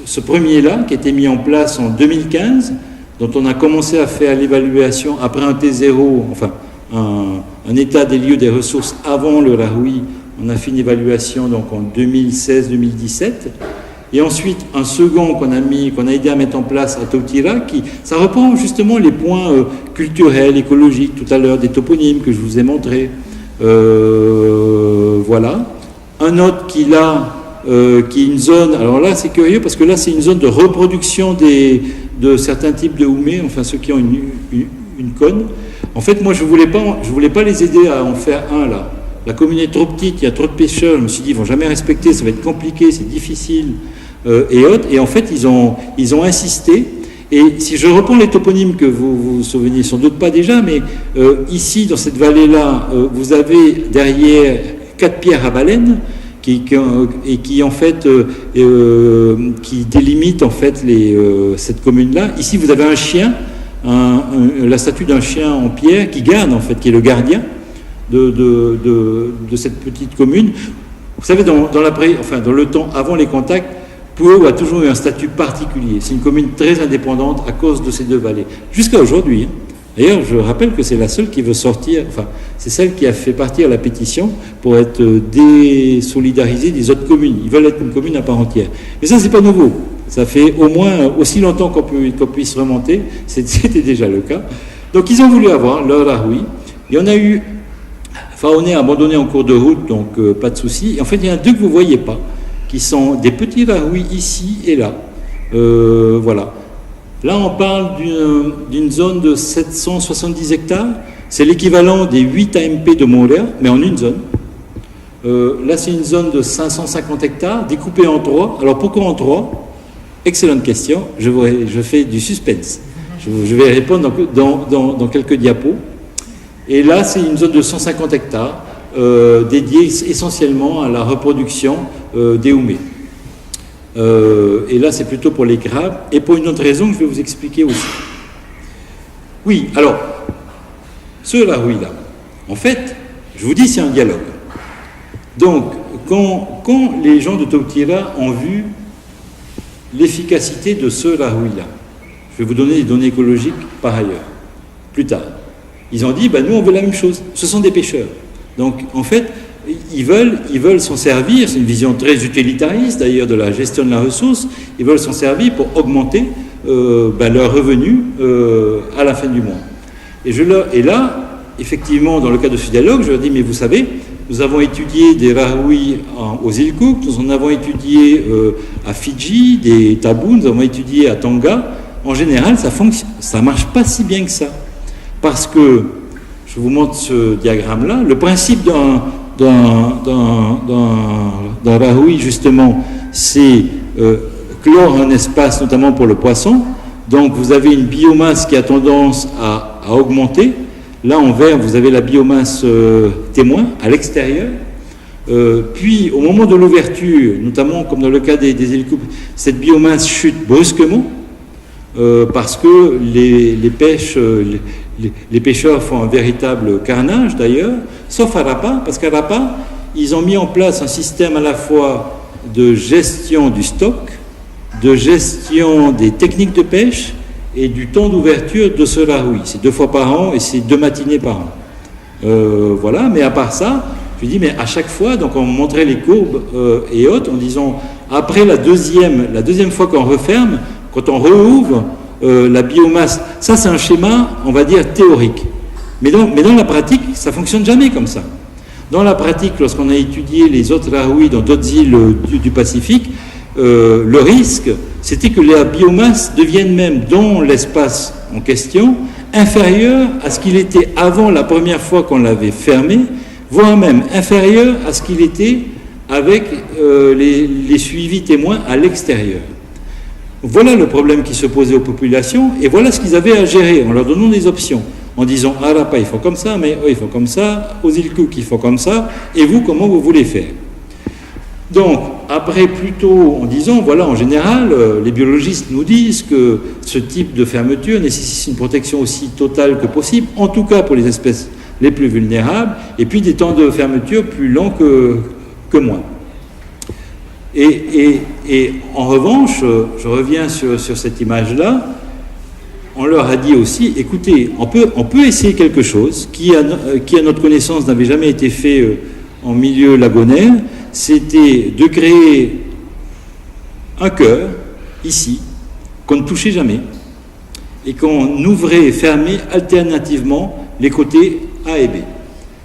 Speaker 2: Ce premier-là, qui a été mis en place en 2015, dont on a commencé à faire l'évaluation après un T0, un état des lieux des ressources avant le Rahoui. On a fait une évaluation donc en 2016-2017. Et ensuite, un second qu'on a aidé à mettre en place à Tautira, ça reprend justement les points culturels, écologiques, tout à l'heure, des toponymes que je vous ai montrés. Voilà. Un autre qui est une zone, alors là c'est curieux parce que là c'est une zone de reproduction de certains types de houmets, ceux qui ont une cône. En fait, moi je voulais pas les aider à en faire un là. La commune est trop petite, il y a trop de pêcheurs, je me suis dit ils vont jamais respecter, ça va être compliqué, c'est difficile, et autres. Et en fait, ils ont insisté. Et si je reprends les toponymes que vous vous souvenez sans doute pas déjà, mais ici, dans cette vallée-là, vous avez derrière 4 pierres à baleine qui en fait qui délimitent en fait cette commune-là. Ici, vous avez un chien, la statue d'un chien en pierre qui garde en fait, qui est le gardien de cette petite commune. Vous savez, dans le temps avant les contacts, Puo a toujours eu un statut particulier. C'est une commune très indépendante à cause de ces deux vallées. Jusqu'à aujourd'hui. D'ailleurs, je rappelle que c'est la seule qui veut sortir, c'est celle qui a fait partir la pétition pour être désolidarisée des autres communes. Ils veulent être une commune à part entière. Mais ça, c'est pas nouveau. Ça fait au moins aussi longtemps qu'on puisse remonter. C'était déjà le cas. Donc, ils ont voulu avoir leur Rahoui. Il y en a eu. On est abandonné en cours de route, donc pas de souci. En fait, il y en a deux que vous ne voyez pas, qui sont des petits Rahoui ici et là. Voilà. Là, on parle d'une zone de 770 hectares. C'est l'équivalent des 8 AMP de Montréal, mais en une zone. Là, c'est une zone de 550 hectares, découpée en 3. Alors, pourquoi en 3 ? Excellente question. Je fais du suspense. Je vais répondre dans quelques diapos. Et là, c'est une zone de 150 hectares dédiée essentiellement à la reproduction des houmets. Et là, c'est plutôt pour les crabes et pour une autre raison que je vais vous expliquer aussi. Oui, alors, ce Rahoui-là, en fait, je vous dis, c'est un dialogue. Donc, quand les gens de Tautira ont vu l'efficacité de ce Rahoui-là, je vais vous donner des données écologiques par ailleurs, plus tard. Ils ont dit, nous on veut la même chose, ce sont des pêcheurs. Donc en fait, ils veulent s'en servir, c'est une vision très utilitariste d'ailleurs de la gestion de la ressource, ils veulent s'en servir pour augmenter leur revenu à la fin du mois. Et là, effectivement, dans le cadre de ce dialogue, je leur dis, mais vous savez, nous avons étudié des rahouis aux îles Cook, nous en avons étudié à Fidji, des tabous, nous avons étudié à Tonga. En général, ça marche pas si bien que ça. Parce que, je vous montre ce diagramme-là, le principe d'un rahoui, justement, c'est clore un espace, notamment pour le poisson. Donc, vous avez une biomasse qui a tendance à augmenter. Là, en vert, vous avez la biomasse témoin à l'extérieur. Puis, au moment de l'ouverture, notamment comme dans le cas des îles Cook, cette biomasse chute brusquement parce que les pêcheurs font un véritable carnage, d'ailleurs, sauf à Rapa, parce qu'à Rapa, ils ont mis en place un système à la fois de gestion du stock, de gestion des techniques de pêche et du temps d'ouverture de ce rahoui. C'est 2 fois par an et c'est 2 matinées par an. Voilà, mais à part ça, je dis, mais à chaque fois, donc on montrait les courbes et autres en disant, après la deuxième fois qu'on referme, quand on rouvre la biomasse, ça c'est un schéma, on va dire, théorique. Mais dans la pratique, ça ne fonctionne jamais comme ça. Dans la pratique, lorsqu'on a étudié les autres rahoui dans d'autres îles du Pacifique, le risque, c'était que la biomasse devienne même, dans l'espace en question, inférieure à ce qu'il était avant la première fois qu'on l'avait fermé, voire même inférieur à ce qu'il était avec les suivis témoins à l'extérieur. Voilà le problème qui se posait aux populations, et voilà ce qu'ils avaient à gérer en leur donnant des options, en disant, ah là, pas, il faut comme ça, mais il faut comme ça, aux îles Cook, il faut comme ça, et vous, comment vous voulez faire? Donc, après, plutôt en disant, voilà, en général, les biologistes nous disent que ce type de fermeture nécessite une protection aussi totale que possible, en tout cas pour les espèces les plus vulnérables, et puis des temps de fermeture plus longs que moins. Et en revanche, je reviens sur cette image-là, on leur a dit aussi, écoutez, on peut essayer quelque chose qui, à notre connaissance, n'avait jamais été fait en milieu lagonaire, c'était de créer un cœur, ici, qu'on ne touchait jamais, et qu'on ouvrait et fermait alternativement les côtés A et B.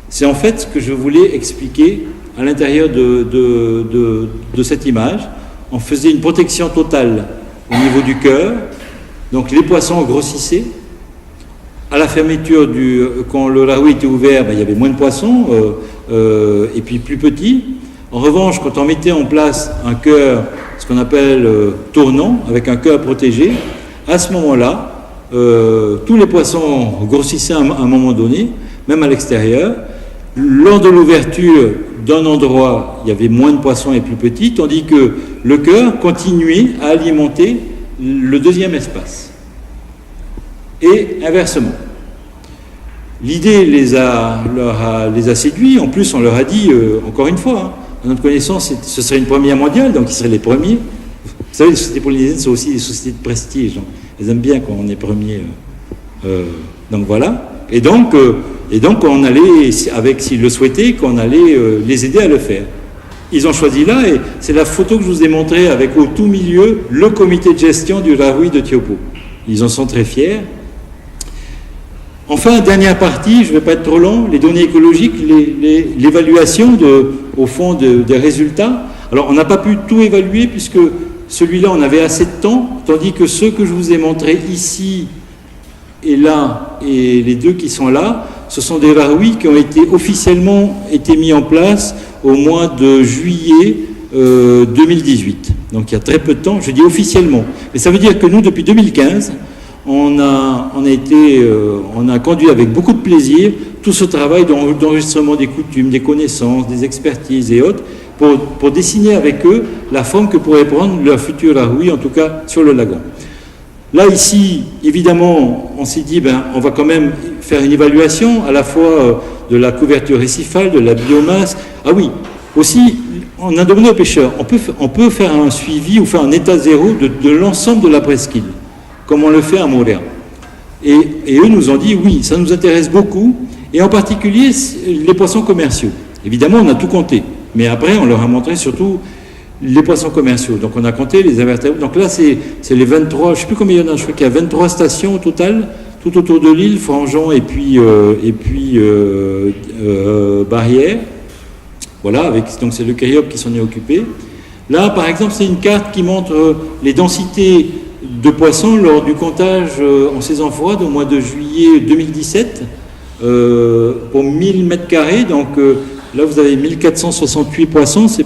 Speaker 2: C'est en fait ce que je voulais expliquer à l'intérieur de cette image. On faisait une protection totale au niveau du cœur, donc les poissons grossissaient. À la fermeture, quand le rahoui était ouvert, il y avait moins de poissons, et puis plus petits. En revanche, quand on mettait en place un cœur, ce qu'on appelle tournant, avec un cœur protégé, à ce moment-là, tous les poissons grossissaient à un moment donné, même à l'extérieur. Lors de l'ouverture d'un endroit, il y avait moins de poissons et plus petits, tandis que le cœur continuait à alimenter le deuxième espace. Et inversement. L'idée les a séduits. En plus, on leur a dit, encore une fois, à notre connaissance, ce serait une première mondiale, donc ils seraient les premiers. Vous savez, les sociétés polynésiennes sont aussi des sociétés de prestige. Donc elles aiment bien quand on est premier. Donc voilà. Et donc on allait, s'ils le souhaitaient, qu'on allait les aider à le faire. Ils ont choisi là, et c'est la photo que je vous ai montrée avec au tout milieu le comité de gestion du rahoui de Tiopo. Ils en sont très fiers. Enfin, dernière partie, je ne vais pas être trop long, les données écologiques, l'évaluation au fond des résultats. Alors, on n'a pas pu tout évaluer puisque celui-là, on avait assez de temps, tandis que ceux que je vous ai montrés ici et là, et les deux qui sont là, ce sont des rahoui qui ont officiellement été mis en place au mois de juillet 2018. Donc, il y a très peu de temps, je dis officiellement. Mais ça veut dire que nous, depuis 2015, on a conduit avec beaucoup de plaisir tout ce travail d'enregistrement des coutumes, des connaissances, des expertises et autres, pour dessiner avec eux la forme que pourrait prendre leur futur rahoui, en tout cas sur le lagon. Là, ici, évidemment, on s'est dit, on va quand même faire une évaluation à la fois de la couverture récifale, de la biomasse. Ah oui, aussi, on a demandé aux pêcheurs, on peut faire un suivi ou faire un état zéro de l'ensemble de la presqu'île, comme on le fait à Moorea. Et eux nous ont dit, oui, ça nous intéresse beaucoup, et en particulier les poissons commerciaux. Évidemment, on a tout compté, mais après, on leur a montré surtout les poissons commerciaux. Donc on a compté les invertébrés. Donc là, c'est les 23, je ne sais plus combien il y en a, je crois qu'il y a 23 stations au total, tout autour de l'île, Frangeon et puis Barrière. Voilà, donc c'est le CAIOP qui s'en est occupé. Là, par exemple, c'est une carte qui montre les densités de poissons lors du comptage en saison froide au mois de juillet 2017 pour 1000 mètres carrés. Donc là, vous avez 1468 poissons, c'est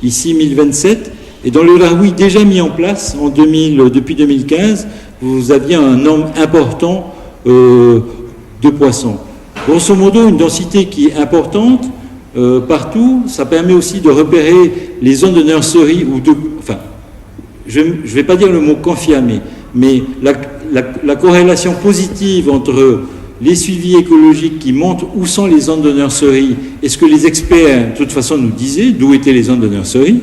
Speaker 2: ici 1027. Et dans le Lahoui déjà mis en place depuis 2015, vous aviez un nombre important de poissons. Grosso modo, une densité qui est importante partout. Ça permet aussi de repérer les zones de nurserie ou de... Enfin, je ne vais pas dire le mot confirmé, mais la corrélation positive entre les suivis écologiques qui montrent où sont les zones de nurserie et ce que les experts, de toute façon, nous disaient, d'où étaient les zones de nurserie.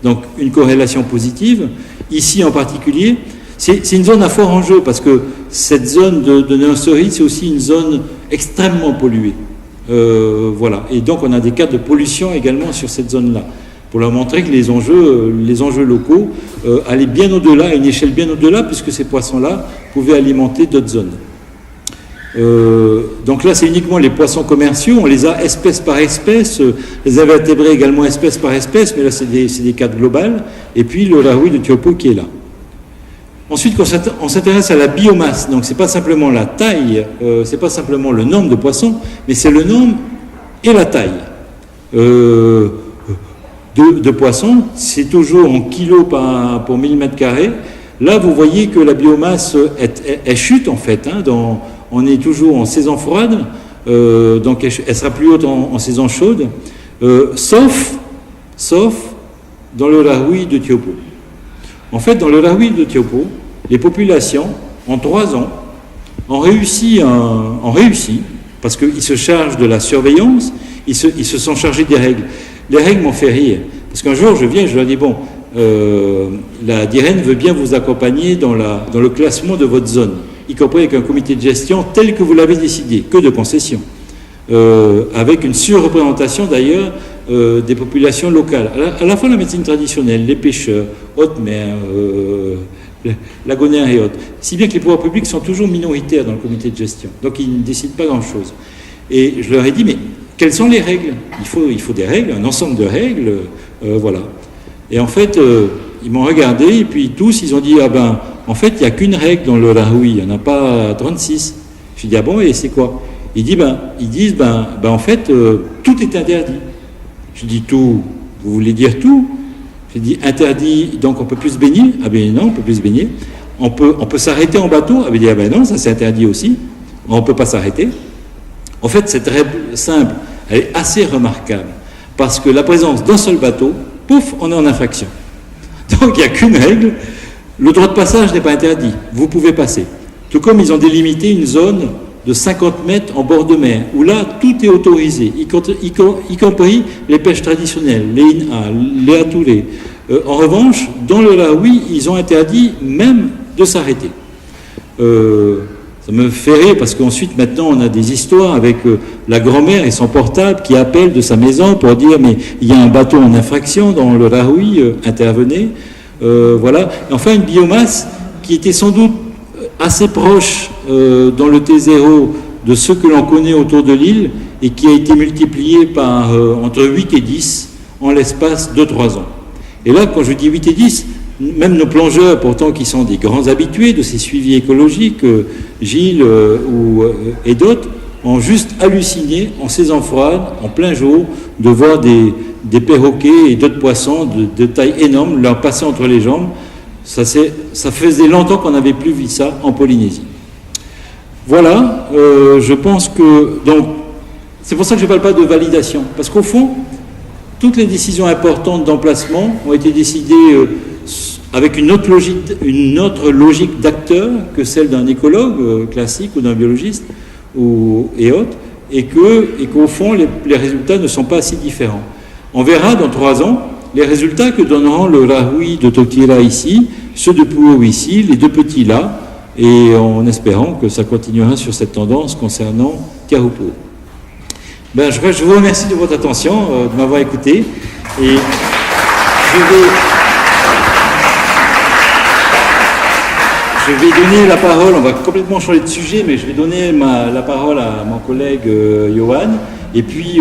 Speaker 2: Donc, une corrélation positive. Ici, en particulier, c'est une zone à fort enjeu parce que cette zone de nurserie, c'est aussi une zone extrêmement polluée. Voilà. Et donc, on a des cas de pollution également sur cette zone-là, pour leur montrer que les enjeux locaux allaient bien au-delà, à une échelle bien au-delà, puisque ces poissons-là pouvaient alimenter d'autres zones. Donc là, c'est uniquement les poissons commerciaux, on les a espèce par espèce, les invertébrés également espèce par espèce, mais là, c'est des cas globales, et puis le Lahoui de Tiopo qui est là. Ensuite, on s'intéresse à la biomasse, donc c'est pas simplement la taille, c'est pas simplement le nombre de poissons, mais c'est le nombre et la taille de poissons. C'est toujours en kilos pour 1000 mètres carrés. Là, vous voyez que la biomasse, elle chute en fait. Hein, on est toujours en saison froide, donc elle sera plus haute en saison chaude, sauf dans le Lahoui de Tiopo. En fait, dans le Lahoui de Tiopo, les populations, en 3 ans, ont réussi, parce qu'ils se chargent de la surveillance, ils se sont chargés des règles. Les règles m'ont fait rire, parce qu'un jour, je viens et je leur dis, bon, la DIREN veut bien vous accompagner dans le classement de votre zone, y compris avec un comité de gestion tel que vous l'avez décidé, que de concessions, avec une surreprésentation d'ailleurs des populations locales, à la fois la médecine traditionnelle, les pêcheurs, haute mer, lagonaires et autres, si bien que les pouvoirs publics sont toujours minoritaires dans le comité de gestion, donc ils ne décident pas grand-chose. Et je leur ai dit, mais quelles sont les règles ? Il faut des règles, un ensemble de règles, voilà. Et en fait, ils m'ont regardé, et puis tous, ils ont dit, ah ben, en fait, il n'y a qu'une règle dans le Lahoui, il n'y en a pas 36. Je dis, ah bon, et c'est quoi ? Ils disent, en fait, tout est interdit. Je dis, tout, vous voulez dire tout ? Je dis, interdit, donc on ne peut plus se baigner ? Ah ben non, on ne peut plus se baigner. On peut s'arrêter en bateau ? Ah ben non, ça c'est interdit aussi. On ne peut pas s'arrêter. En fait, cette règle simple, elle est assez remarquable, parce que la présence d'un seul bateau, pouf, on est en infraction. Donc il n'y a qu'une règle, le droit de passage n'est pas interdit, vous pouvez passer. Tout comme ils ont délimité une zone de 50 mètres en bord de mer, où là, tout est autorisé, y compris les pêches traditionnelles, les INA, les atoulés. En revanche, dans le Lahoui, ils ont interdit même de s'arrêter. Ça me fait rire parce qu'ensuite, maintenant, on a des histoires avec la grand-mère et son portable qui appelle de sa maison pour dire « mais il y a un bateau en infraction dans le Lahoui, intervenez ». Voilà. Et enfin, une biomasse qui était sans doute assez proche dans le T0 de ce que l'on connaît autour de l'île et qui a été multiplié par entre 8 et 10 en l'espace de 3 ans. Et là, quand je dis 8 et 10, même nos plongeurs, pourtant qui sont des grands habitués de ces suivis écologiques, Gilles et d'autres, ont juste halluciné en saison froide, en plein jour, de voir des perroquets et d'autres poissons de taille énorme leur passer entre les jambes. Ça faisait longtemps qu'on n'avait plus vu ça en Polynésie. Voilà, je pense que... Donc, c'est pour ça que je ne parle pas de validation, parce qu'au fond, toutes les décisions importantes d'emplacement ont été décidées avec une autre logique d'acteur que celle d'un écologue classique ou d'un biologiste et autres, et qu'au fond, les résultats ne sont pas si différents. On verra dans 3 ans les résultats que donneront le Lahoui de Tokira ici, ceux de Pu'u ici, les 2 petits là, et en espérant que ça continuera sur cette tendance concernant Tiahupo'o. Je vous remercie de votre attention, de m'avoir écouté. Et Je vais donner la parole, on va complètement changer de sujet, mais je vais donner la parole à mon collègue Johan. Et puis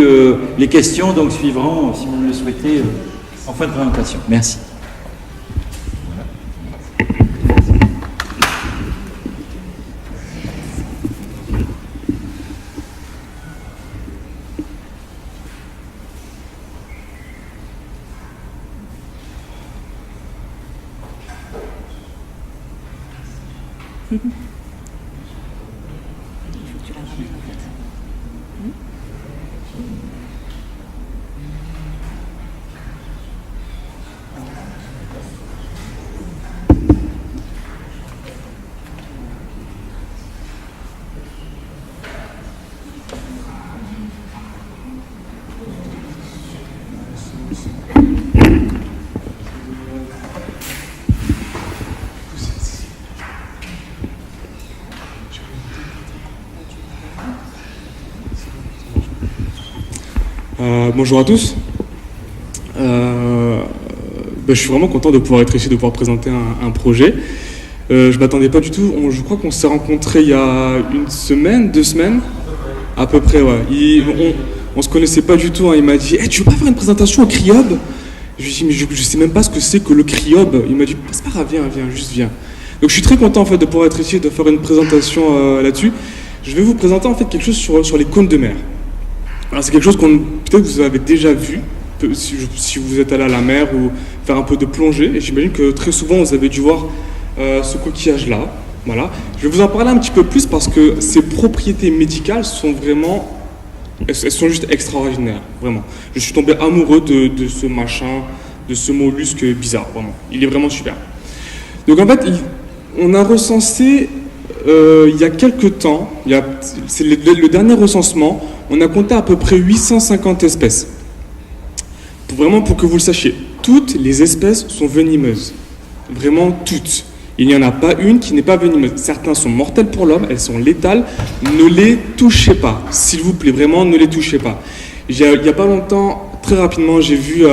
Speaker 2: les questions donc, suivront, si vous le souhaitez, en fin de présentation. Merci.
Speaker 3: Bonjour à tous. Je suis vraiment content de pouvoir être ici, de pouvoir présenter un projet. Je ne m'attendais pas du tout. Je crois qu'on s'est rencontrés il y a 1 semaine, 2 semaines, à peu près. Ouais. On se connaissait pas du tout. Hein. Il m'a dit hey, tu veux pas faire une présentation au CRIOB? Je lui ai dit mais je sais même pas ce que c'est que le CRIOB. Il m'a dit c'est pas grave, viens, juste viens. Donc je suis très content en fait de pouvoir être ici et de faire une présentation là-dessus. Je vais vous présenter en fait quelque chose sur les cônes de mer. Alors c'est quelque chose qu'on peut-être vous avez déjà vu si vous êtes allé à la mer ou faire un peu de plongée. Et j'imagine que très souvent vous avez dû voir ce coquillage-là. Voilà. Je vais vous en parler un petit peu plus parce que ses propriétés médicales sont vraiment, elles sont juste extraordinaires, vraiment. Je suis tombé amoureux de ce machin, de ce mollusque bizarre, vraiment. Il est vraiment super. Donc en fait, on a recensé il y a quelques temps, c'est le dernier recensement, on a compté à peu près 850 espèces. Vraiment pour que vous le sachiez, toutes les espèces sont venimeuses. Vraiment toutes. Il n'y en a pas une qui n'est pas venimeuse. Certains sont mortels pour l'homme, elles sont létales. Ne les touchez pas, s'il vous plaît, vraiment ne les touchez pas. Il n'y a pas longtemps, très rapidement, j'ai vu,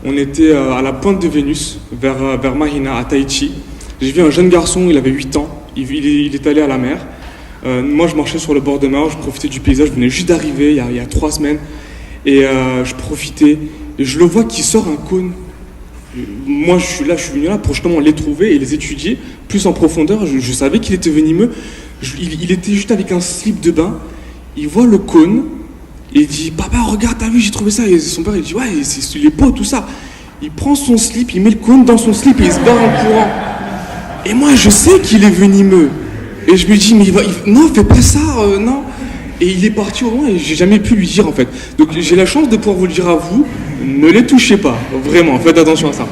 Speaker 3: on était à la pointe de Vénus, vers Mahina, à Tahiti. J'ai vu un jeune garçon, il avait 8 ans, il est allé à la mer. Moi, je marchais sur le bord de mer, je profitais du paysage, je venais juste d'arriver il y a 3 semaines. Et je profitais, et je le vois qui sort un cône. Moi, je suis venu là pour justement les trouver et les étudier plus en profondeur. Je savais qu'il était venimeux. Il était juste avec un slip de bain. Il voit le cône et il dit « Papa, regarde, t'as vu, j'ai trouvé ça ». Et son père, il dit « Ouais, il est beau, tout ça ». Il prend son slip, il met le cône dans son slip et il se barre en courant. Et moi, je sais qu'il est venimeux. Et je lui dis « Mais non, fais pas ça, non ». Et il est parti au loin et j'ai jamais pu lui dire en fait. Donc j'ai la chance de pouvoir vous le dire à vous, ne les touchez pas, vraiment, faites attention à ça.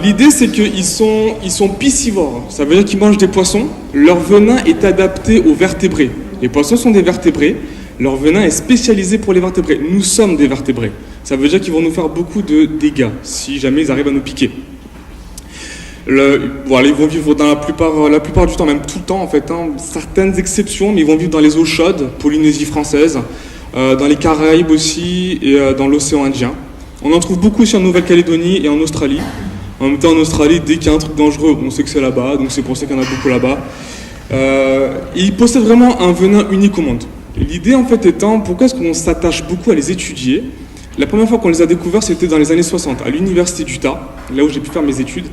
Speaker 3: L'idée c'est qu'ils sont piscivores, ça veut dire qu'ils mangent des poissons, leur venin est adapté aux vertébrés. Les poissons sont des vertébrés, leur venin est spécialisé pour les vertébrés. Nous sommes des vertébrés, ça veut dire qu'ils vont nous faire beaucoup de dégâts si jamais ils arrivent à nous piquer. Voilà, ils vont vivre dans la plupart du temps, même tout le temps en fait, hein, certaines exceptions, mais ils vont vivre dans les eaux chaudes, Polynésie française, dans les Caraïbes aussi et dans l'océan Indien. On en trouve beaucoup aussi en Nouvelle-Calédonie et en Australie. En même temps, en Australie, dès qu'il y a un truc dangereux, on sait que c'est là-bas, donc c'est pour ça qu'il y en a beaucoup là-bas. Ils possèdent vraiment un venin unique au monde. L'idée en fait étant, pourquoi est-ce qu'on s'attache beaucoup à les étudier? La première fois qu'on les a découverts, c'était dans les années 60, à l'université d'Utah, là où j'ai pu faire mes études.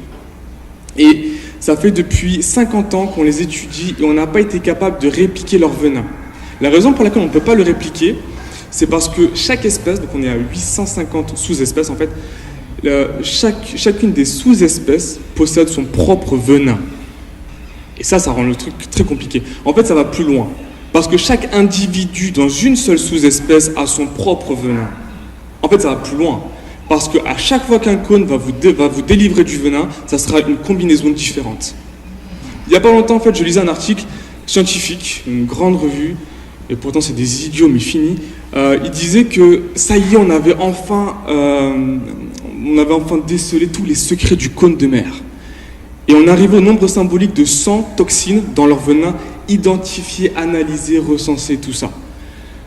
Speaker 3: Et ça fait depuis 50 ans qu'on les étudie et on n'a pas été capable de répliquer leur venin. La raison pour laquelle on ne peut pas le répliquer, c'est parce que chaque espèce, donc on est à 850 sous-espèces en fait, chacune des sous-espèces possède son propre venin. Et ça rend le truc très compliqué. En fait, ça va plus loin. Parce que chaque individu dans une seule sous-espèce a son propre venin. En fait, ça va plus loin. Parce qu'à chaque fois qu'un cône va vous délivrer du venin, ça sera une combinaison différente. Il n'y a pas longtemps, en fait, je lisais un article scientifique, une grande revue, et pourtant c'est des idiots, mais fini. Il disait que ça y est, on avait enfin décelé tous les secrets du cône de mer. Et on arrivait au nombre symbolique de 100 toxines dans leur venin, identifiées, analysées, recensées, tout ça.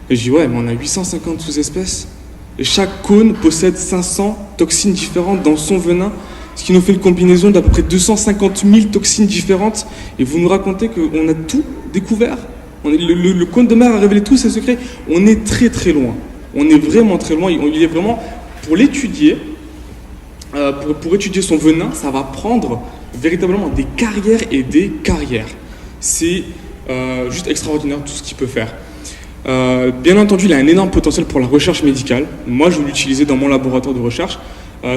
Speaker 3: Et je dis, ouais, mais on a 850 sous-espèces. Et chaque cône possède 500 toxines différentes dans son venin, ce qui nous fait une combinaison d'à peu près 250 000 toxines différentes. Et vous nous racontez qu'on a tout découvert. Le cône de mer a révélé tous ses secrets. On est très très loin. On est vraiment très loin. Il est vraiment, pour l'étudier, pour étudier son venin, ça va prendre véritablement des carrières et des carrières. C'est juste extraordinaire tout ce qu'il peut faire. Bien entendu, il a un énorme potentiel pour la recherche médicale. Moi, je vais l'utiliser dans mon laboratoire de recherche,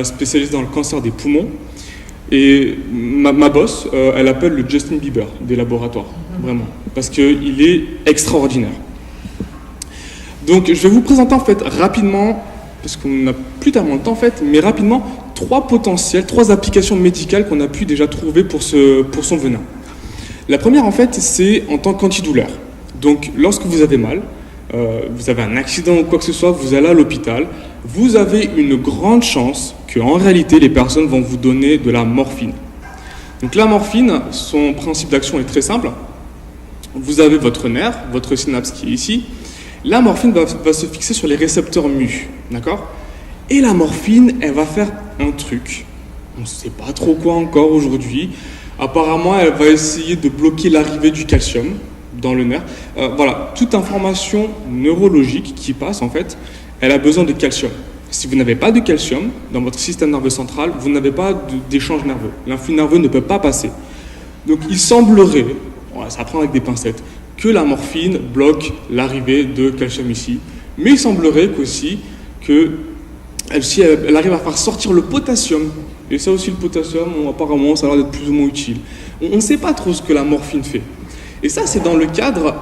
Speaker 3: spécialisé dans le cancer des poumons. Et ma boss, elle appelle le Justin Bieber des laboratoires, vraiment, parce qu'il est extraordinaire. Donc, je vais vous présenter en fait rapidement, parce qu'on n'a plus tellement de temps en fait, mais rapidement, 3 applications médicales qu'on a pu déjà trouver pour son venin. La première en fait, c'est en tant qu'antidouleur. Donc, lorsque vous avez mal, vous avez un accident ou quoi que ce soit, vous allez à l'hôpital, vous avez une grande chance qu'en réalité, les personnes vont vous donner de la morphine. Donc la morphine, son principe d'action est très simple. Vous avez votre nerf, votre synapse qui est ici. La morphine va se fixer sur les récepteurs mu, d'accord ? Et la morphine, elle va faire un truc. On ne sait pas trop quoi encore aujourd'hui. Apparemment, elle va essayer de bloquer l'arrivée du calcium dans le nerf. Voilà, toute information neurologique qui passe, en fait, elle a besoin de calcium. Si vous n'avez pas de calcium dans votre système nerveux central, vous n'avez pas d'échange nerveux. L'influx nerveux ne peut pas passer. Donc, il semblerait, ça prend avec des pincettes, que la morphine bloque l'arrivée de calcium ici. Mais il semblerait qu'aussi elle arrive à faire sortir le potassium. Et ça aussi, le potassium, apparemment, ça a l'air d'être plus ou moins utile. On ne sait pas trop ce que la morphine fait. Et ça, c'est dans le cadre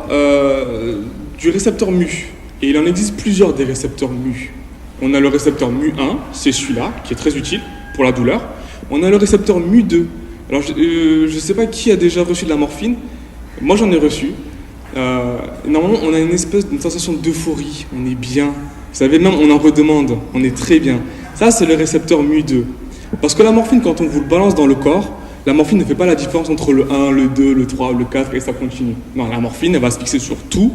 Speaker 3: du récepteur mu. Et il en existe plusieurs des récepteurs mu. On a le récepteur mu1, c'est celui-là, qui est très utile pour la douleur. On a le récepteur mu2. Alors, je ne sais pas qui a déjà reçu de la morphine. Moi, j'en ai reçu. Normalement, on a une sensation d'euphorie. On est bien. Vous savez, même, on en redemande. On est très bien. Ça, c'est le récepteur mu2. Parce que la morphine, quand on vous le balance dans le corps, la morphine ne fait pas la différence entre le 1, le 2, le 3, le 4 et ça continue. Non, la morphine, elle va se fixer sur tout.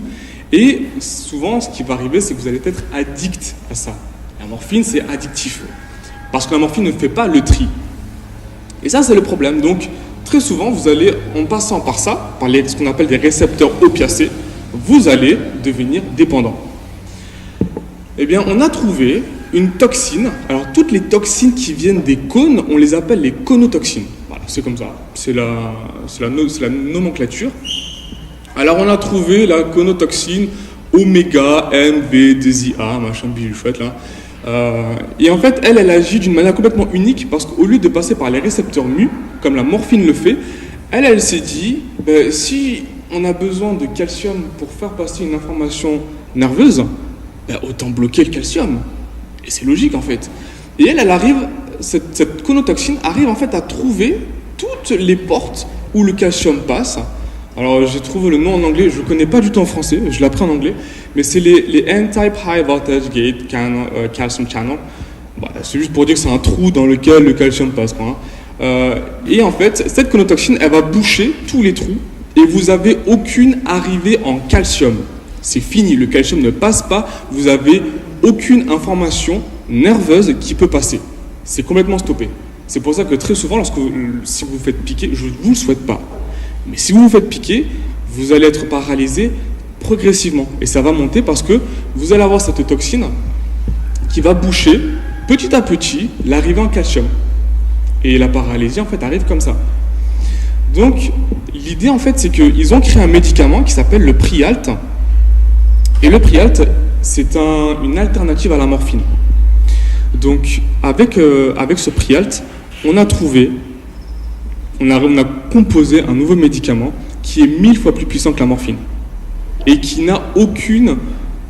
Speaker 3: Et souvent, ce qui va arriver, c'est que vous allez être addict à ça. La morphine, c'est addictif. Parce que la morphine ne fait pas le tri. Et ça, c'est le problème. Donc, très souvent, vous allez, en passant par ça, par ce qu'on appelle des récepteurs opiacés, vous allez devenir dépendant. Eh bien, on a trouvé une toxine. Alors, toutes les toxines qui viennent des cônes, on les appelle les conotoxines. Voilà, c'est comme ça. C'est la nomenclature. Alors, on a trouvé la conotoxine oméga, M, B, DZA, machin, bijou chouette, là. Et en fait, elle agit d'une manière complètement unique parce qu'au lieu de passer par les récepteurs mu, comme la morphine le fait, elle s'est dit, si on a besoin de calcium pour faire passer une information nerveuse, autant bloquer le calcium. Et c'est logique en fait. Et elle arrive, cette conotoxine arrive en fait à trouver toutes les portes où le calcium passe. Alors j'ai trouvé le nom en anglais, je ne le connais pas du tout en français, je l'ai appris en anglais, mais c'est les N-type High Voltage Gate Calcium Channel. C'est juste pour dire que c'est un trou dans lequel le calcium passe, quoi, hein. Et en fait, cette conotoxine, elle va boucher tous les trous et vous n'avez aucune arrivée en calcium. C'est fini, le calcium ne passe pas, vous n'avez aucune information nerveuse qui peut passer. C'est complètement stoppé. C'est pour ça que très souvent, si vous vous faites piquer, je ne vous le souhaite pas, mais si vous vous faites piquer, vous allez être paralysé progressivement. Et ça va monter parce que vous allez avoir cette toxine qui va boucher petit à petit l'arrivée en calcium. Et la paralysie, en fait, arrive comme ça. Donc, l'idée, en fait, c'est qu'ils ont créé un médicament qui s'appelle le Prialt. Et le Prialt, c'est une alternative à la morphine. Donc, avec ce Prialt, on a composé un nouveau médicament qui est 1000 fois plus puissant que la morphine et qui n'a aucune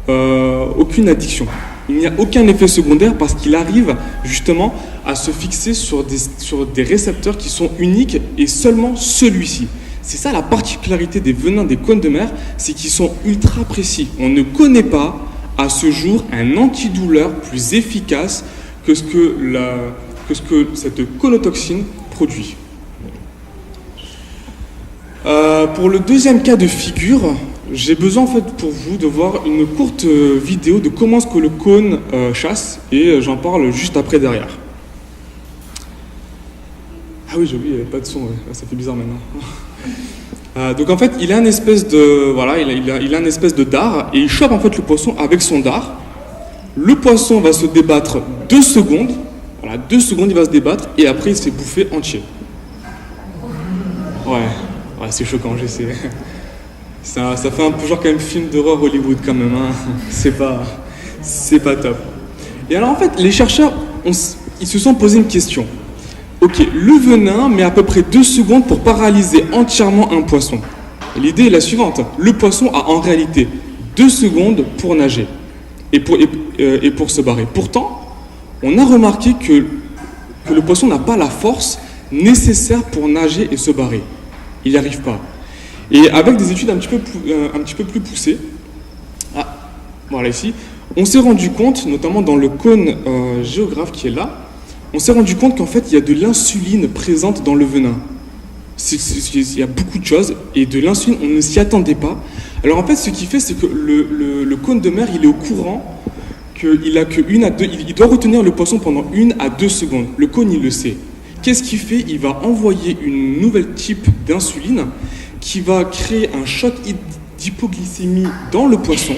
Speaker 3: addiction. Il n'y a aucun effet secondaire parce qu'il arrive justement à se fixer sur des récepteurs qui sont uniques et seulement celui-ci. C'est ça la particularité des venins des cônes de mer, c'est qu'ils sont ultra précis. On ne connaît pas à ce jour un antidouleur plus efficace que ce que cette conotoxine produit. Pour le deuxième cas de figure, j'ai besoin en fait pour vous de voir une courte vidéo de comment est-ce que le cône chasse et j'en parle juste après derrière. Ah oui, j'ai oublié, il n'y avait pas de son, ouais. Ça fait bizarre maintenant. Donc en fait, il a une espèce de voilà, il a une espèce de dard et il chope en fait le poisson avec son dard. Le poisson va se débattre 2 secondes. Voilà, 2 secondes, il va se débattre et après il se fait bouffer entier. Ouais, c'est choquant, je sais. Ça fait un peu genre quand même film d'horreur Hollywood quand même, hein. C'est pas top. Et alors en fait, les chercheurs, ils se sont posé une question. Ok, le venin met à peu près 2 secondes pour paralyser entièrement un poisson. L'idée est la suivante. Le poisson a en réalité 2 secondes pour nager et pour se barrer. Pourtant, on a remarqué que le poisson n'a pas la force nécessaire pour nager et se barrer. Il n'y arrive pas. Et avec des études un petit peu plus poussées, voilà ici, on s'est rendu compte, notamment dans le cône géographe qui est là, on s'est rendu compte qu'en fait, il y a de l'insuline présente dans le venin. Il y a beaucoup de choses, et de l'insuline, on ne s'y attendait pas. Alors en fait, ce qu'il fait, c'est que le cône de mer, il est au courant qu'il a que 1 à 2, il doit retenir le poisson pendant 1 à 2 secondes. Le cône, il le sait. Qu'est-ce qu'il fait? Il va envoyer une nouvelle type d'insuline qui va créer un choc d'hypoglycémie dans le poisson.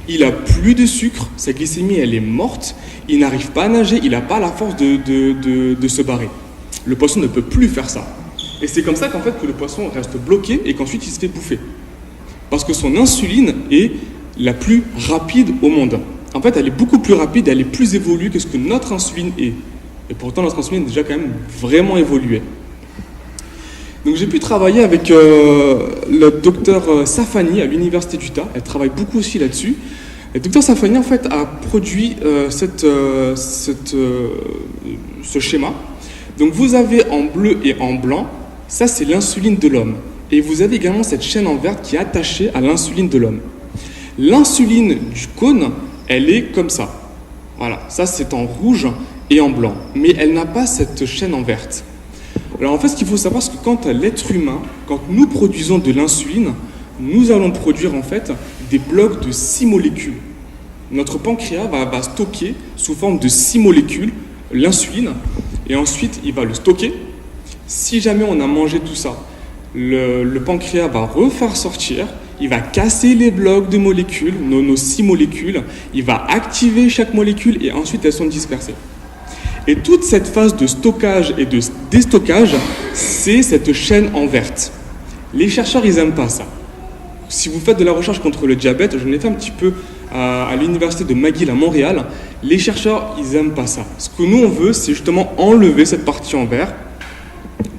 Speaker 3: Il n'a plus de sucre, sa glycémie elle est morte, il n'arrive pas à nager, il n'a pas la force de se barrer. Le poisson ne peut plus faire ça. Et c'est comme ça qu'en fait que le poisson reste bloqué et qu'ensuite il se fait bouffer. Parce que son insuline est la plus rapide au monde. En fait, elle est beaucoup plus rapide, elle est plus évoluée que ce que notre insuline est. Et pourtant, notre insuline est déjà quand même vraiment évoluée. Donc j'ai pu travailler avec le docteur Safani à l'université d'Utah. Elle travaille beaucoup aussi là-dessus. Le docteur Safani en fait a produit ce schéma. Donc vous avez en bleu et en blanc, ça c'est l'insuline de l'homme. Et vous avez également cette chaîne en vert qui est attachée à l'insuline de l'homme. L'insuline du cône, elle est comme ça. Voilà, ça c'est en rouge et en blanc. Mais elle n'a pas cette chaîne en verte. Alors en fait, ce qu'il faut savoir, c'est que quand l'être humain, quand nous produisons de l'insuline, nous allons produire en fait des blocs de 6 molécules. Notre pancréas va stocker sous forme de 6 molécules l'insuline et ensuite il va le stocker. Si jamais on a mangé tout ça, le pancréas va refaire sortir, il va casser les blocs de molécules, nos 6 molécules, il va activer chaque molécule et ensuite elles sont dispersées. Et toute cette phase de stockage et de déstockage, c'est cette chaîne en verte. Les chercheurs, ils n'aiment pas ça. Si vous faites de la recherche contre le diabète, j'en ai fait un petit peu à l'université de McGill à Montréal, les chercheurs, ils n'aiment pas ça. Ce que nous, on veut, c'est justement enlever cette partie en vert,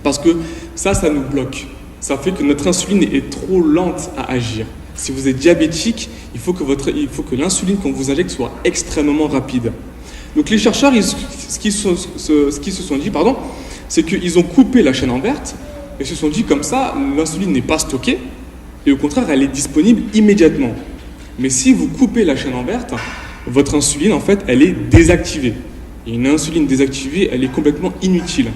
Speaker 3: parce que ça nous bloque. Ça fait que notre insuline est trop lente à agir. Si vous êtes diabétique, il faut que l'insuline qu'on vous injecte soit extrêmement rapide. Donc les chercheurs, ce qu'ils se sont dit, c'est qu'ils ont coupé la chaîne en verte et se sont dit comme ça, l'insuline n'est pas stockée et au contraire, elle est disponible immédiatement. Mais si vous coupez la chaîne en verte, votre insuline, en fait, elle est désactivée. Et une insuline désactivée, elle est complètement inutile.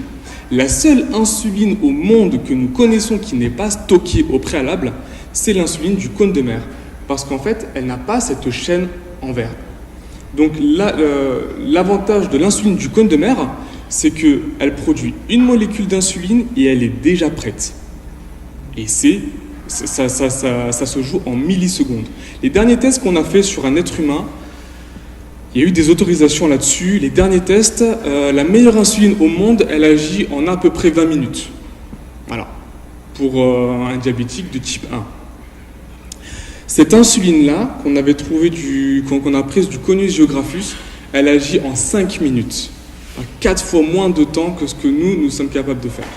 Speaker 3: La seule insuline au monde que nous connaissons qui n'est pas stockée au préalable, c'est l'insuline du cône de mer. Parce qu'en fait, elle n'a pas cette chaîne en vert. Donc l'avantage de l'insuline du cône de mer, c'est qu'elle produit une molécule d'insuline et elle est déjà prête. Et ça se joue en millisecondes. Les derniers tests qu'on a fait sur un être humain, il y a eu des autorisations là-dessus. Les derniers tests, la meilleure insuline au monde, elle agit en à peu près 20 minutes. Voilà. Pour un diabétique de type 1. Cette insuline-là, qu'on avait qu'on a prise du Conus geographus, elle agit en 5 minutes. 4 fois moins de temps que ce que nous sommes capables de faire.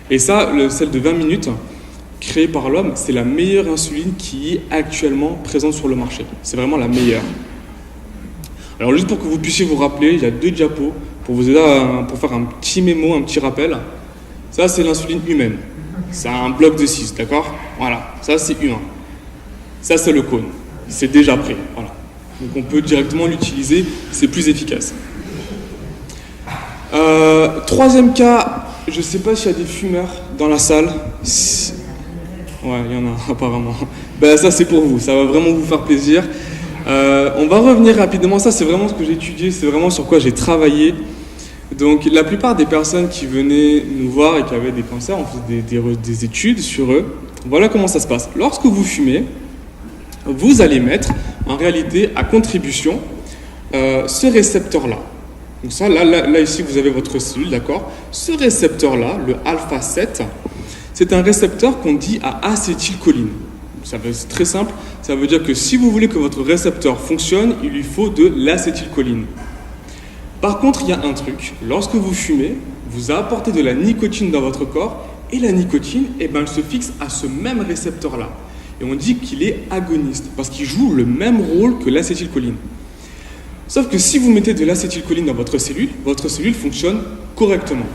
Speaker 3: Et ça, celle de 20 minutes, créée par l'homme, c'est la meilleure insuline qui est actuellement présente sur le marché. C'est vraiment la meilleure. Alors juste pour que vous puissiez vous rappeler, il y a 2 diapos pour vous aider pour faire un petit mémo, un petit rappel. Ça, c'est l'insuline humaine. C'est un bloc de 6, d'accord? Voilà, ça c'est humain. Ça, c'est le cône. C'est déjà prêt. Voilà. Donc, on peut directement l'utiliser. C'est plus efficace. Troisième cas, je ne sais pas s'il y a des fumeurs dans la salle. Ouais, il y en a apparemment. Ben ça c'est pour vous, ça va vraiment vous faire plaisir. On va revenir rapidement, ça c'est vraiment ce que j'ai étudié, c'est vraiment sur quoi j'ai travaillé. Donc la plupart des personnes qui venaient nous voir et qui avaient des cancers, on faisait des études sur eux. Voilà comment ça se passe. Lorsque vous fumez, vous allez mettre en réalité à contribution ce récepteur-là. Donc ça, là ici vous avez votre cellule, d'accord? Ce récepteur-là, le alpha 7, c'est un récepteur qu'on dit à acétylcholine. C'est très simple, ça veut dire que si vous voulez que votre récepteur fonctionne, il lui faut de l'acétylcholine. Par contre, il y a un truc, lorsque vous fumez, vous apportez de la nicotine dans votre corps, et la nicotine, elle se fixe à ce même récepteur-là. Et on dit qu'il est agoniste, parce qu'il joue le même rôle que l'acétylcholine. Sauf que si vous mettez de l'acétylcholine dans votre cellule fonctionne correctement.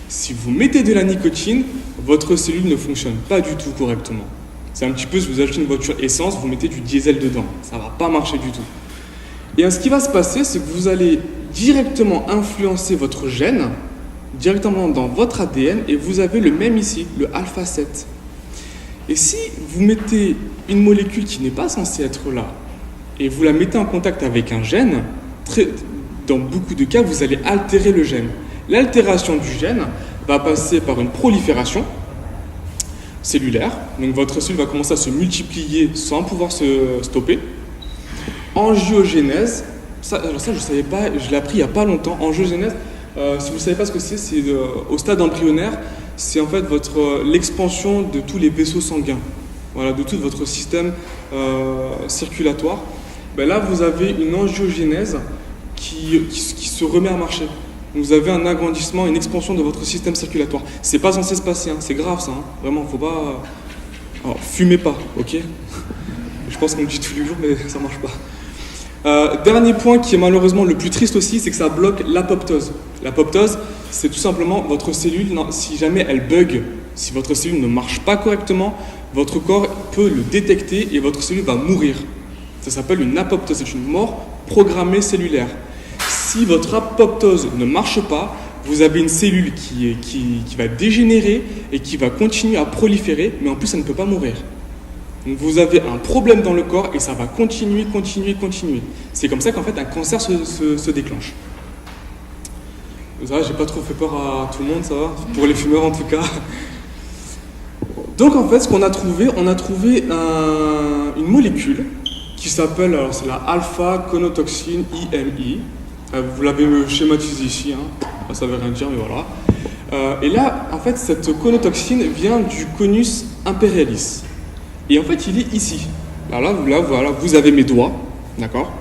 Speaker 3: Si vous mettez de la nicotine, votre cellule ne fonctionne pas du tout correctement. C'est un petit peu si vous achetez une voiture essence, vous mettez du diesel dedans. Ça ne va pas marcher du tout. Et ce qui va se passer, c'est que vous allez directement influencer votre gène, directement dans votre ADN, et vous avez le même ici, le alpha 7. Et si vous mettez une molécule qui n'est pas censée être là, et vous la mettez en contact avec un gène, dans beaucoup de cas, vous allez altérer le gène. L'altération du gène va passer par une prolifération cellulaire. Donc votre cellule va commencer à se multiplier sans pouvoir se stopper. Angiogénèse, ça je ne savais pas, je l'ai appris il n'y a pas longtemps. Angiogénèse, si vous ne savez pas ce que c'est au stade embryonnaire, c'est en fait l'expansion de tous les vaisseaux sanguins, voilà, de tout votre système circulatoire. Ben là, vous avez une angiogénèse qui se remet à marcher. Vous avez un agrandissement, une expansion de votre système circulatoire. C'est pas censé se passer, hein. C'est grave ça, hein. Vraiment, faut pas... Alors, fumez pas, ok? Je pense qu'on le dit tous les jours, mais ça marche pas. Dernier point qui est malheureusement le plus triste aussi, c'est que ça bloque l'apoptose. L'apoptose, c'est tout simplement votre cellule, si jamais elle bug, si votre cellule ne marche pas correctement, votre corps peut le détecter et votre cellule va mourir. Ça s'appelle une apoptose, c'est une mort programmée cellulaire. Si votre apoptose ne marche pas, vous avez une cellule qui va dégénérer et qui va continuer à proliférer, mais en plus, elle ne peut pas mourir. Donc vous avez un problème dans le corps et ça va continuer. C'est comme ça qu'en fait, un cancer se déclenche. Ça va, j'ai pas trop fait peur à tout le monde, ça va? Pour les fumeurs en tout cas. Donc en fait, ce qu'on a trouvé, une molécule qui s'appelle, alors c'est la alpha-conotoxine IMI. Vous l'avez schématisé ici, hein. Ça ne veut rien dire, mais voilà. Et là, en fait, cette conotoxine vient du Conus imperialis. Et en fait, il est ici. Alors là, voilà, vous avez mes doigts, d'accord?